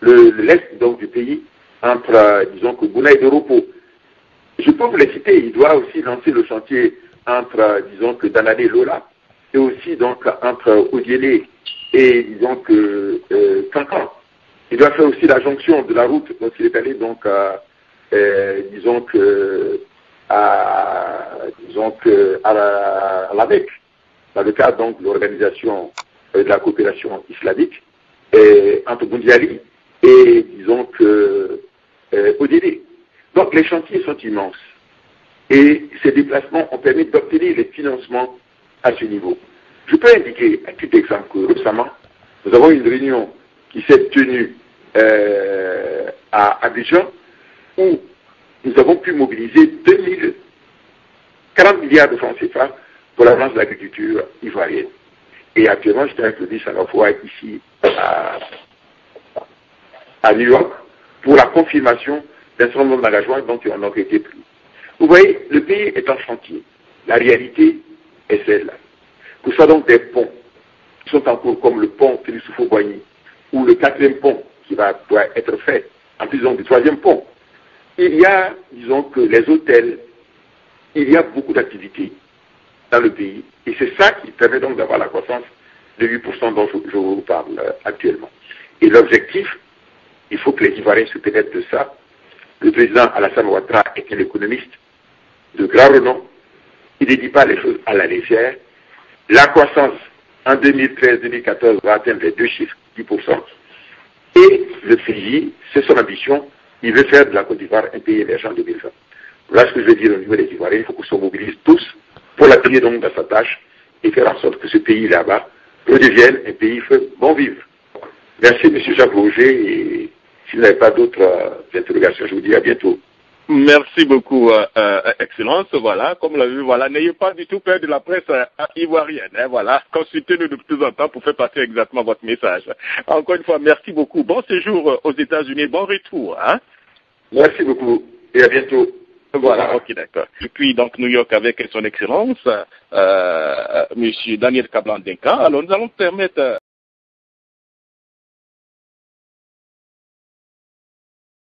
l'est donc du pays, entre, disons que Bouna et Doropo. Je peux vous les citer, il doit aussi lancer le chantier entre, disons que Danane et Lola, et aussi donc entre Odiélé et, disons que Cancan. Il doit faire aussi la jonction de la route, donc il est allé donc, disons que à la Mecque, dans le cadre donc de l'organisation de la coopération islamique, entre Boundiali et, disons que Odiélé. Donc les chantiers sont immenses et ces déplacements ont permis d'obtenir les financements à ce niveau. Je peux indiquer à titre d'exemple que récemment, nous avons une réunion qui s'est tenue à Abidjan où nous avons pu mobiliser 40 milliards de francs CFA pour l'avance de l'agriculture ivoirienne. Et actuellement, j'étais introduit à la fois ici à New York pour la confirmation d'un certain nombre d'engagements dont on a été pris. Vous voyez, le pays est en chantier. La réalité est celle-là. Que ce soit donc des ponts qui sont en cours, comme le pont Félix Houphouët-Boigny, ou le 4e pont qui doit être fait, en plus donc du 3e pont. Il y a, disons que les hôtels, il y a beaucoup d'activités dans le pays, et c'est ça qui permet donc d'avoir la croissance de 8% dont je vous parle actuellement. Et l'objectif, il faut que les Ivoiriens se pénètrent de ça. Le président Alassane Ouattara est un économiste de grand renom. Il ne dit pas les choses à la légère. La croissance en 2013-2014 va atteindre les 2 chiffres, 10%. Et le pays, c'est son ambition, il veut faire de la Côte d'Ivoire un pays émergent en 2020. Voilà ce que je veux dire au niveau des Ivoiriens. Il faut qu'on se mobilise tous pour l'appuyer donc dans sa tâche et faire en sorte que ce pays là-bas redevienne un pays bon vivre. Merci M. Jacques Roger, et si vous n'avez pas d'autres interrogations, je vous dis à bientôt. Merci beaucoup, Excellence. Voilà, comme l'a vu, voilà, n'ayez pas du tout peur de la presse ivoirienne. Hein, voilà, consultez-nous de temps en temps pour faire passer exactement votre message. Encore une fois, merci beaucoup. Bon séjour aux États-Unis, bon retour. Hein. Merci beaucoup et à bientôt. Voilà, ok, d'accord. Depuis donc New York avec son Excellence, Monsieur Daniel Kablan-Denka. Alors nous allons permettre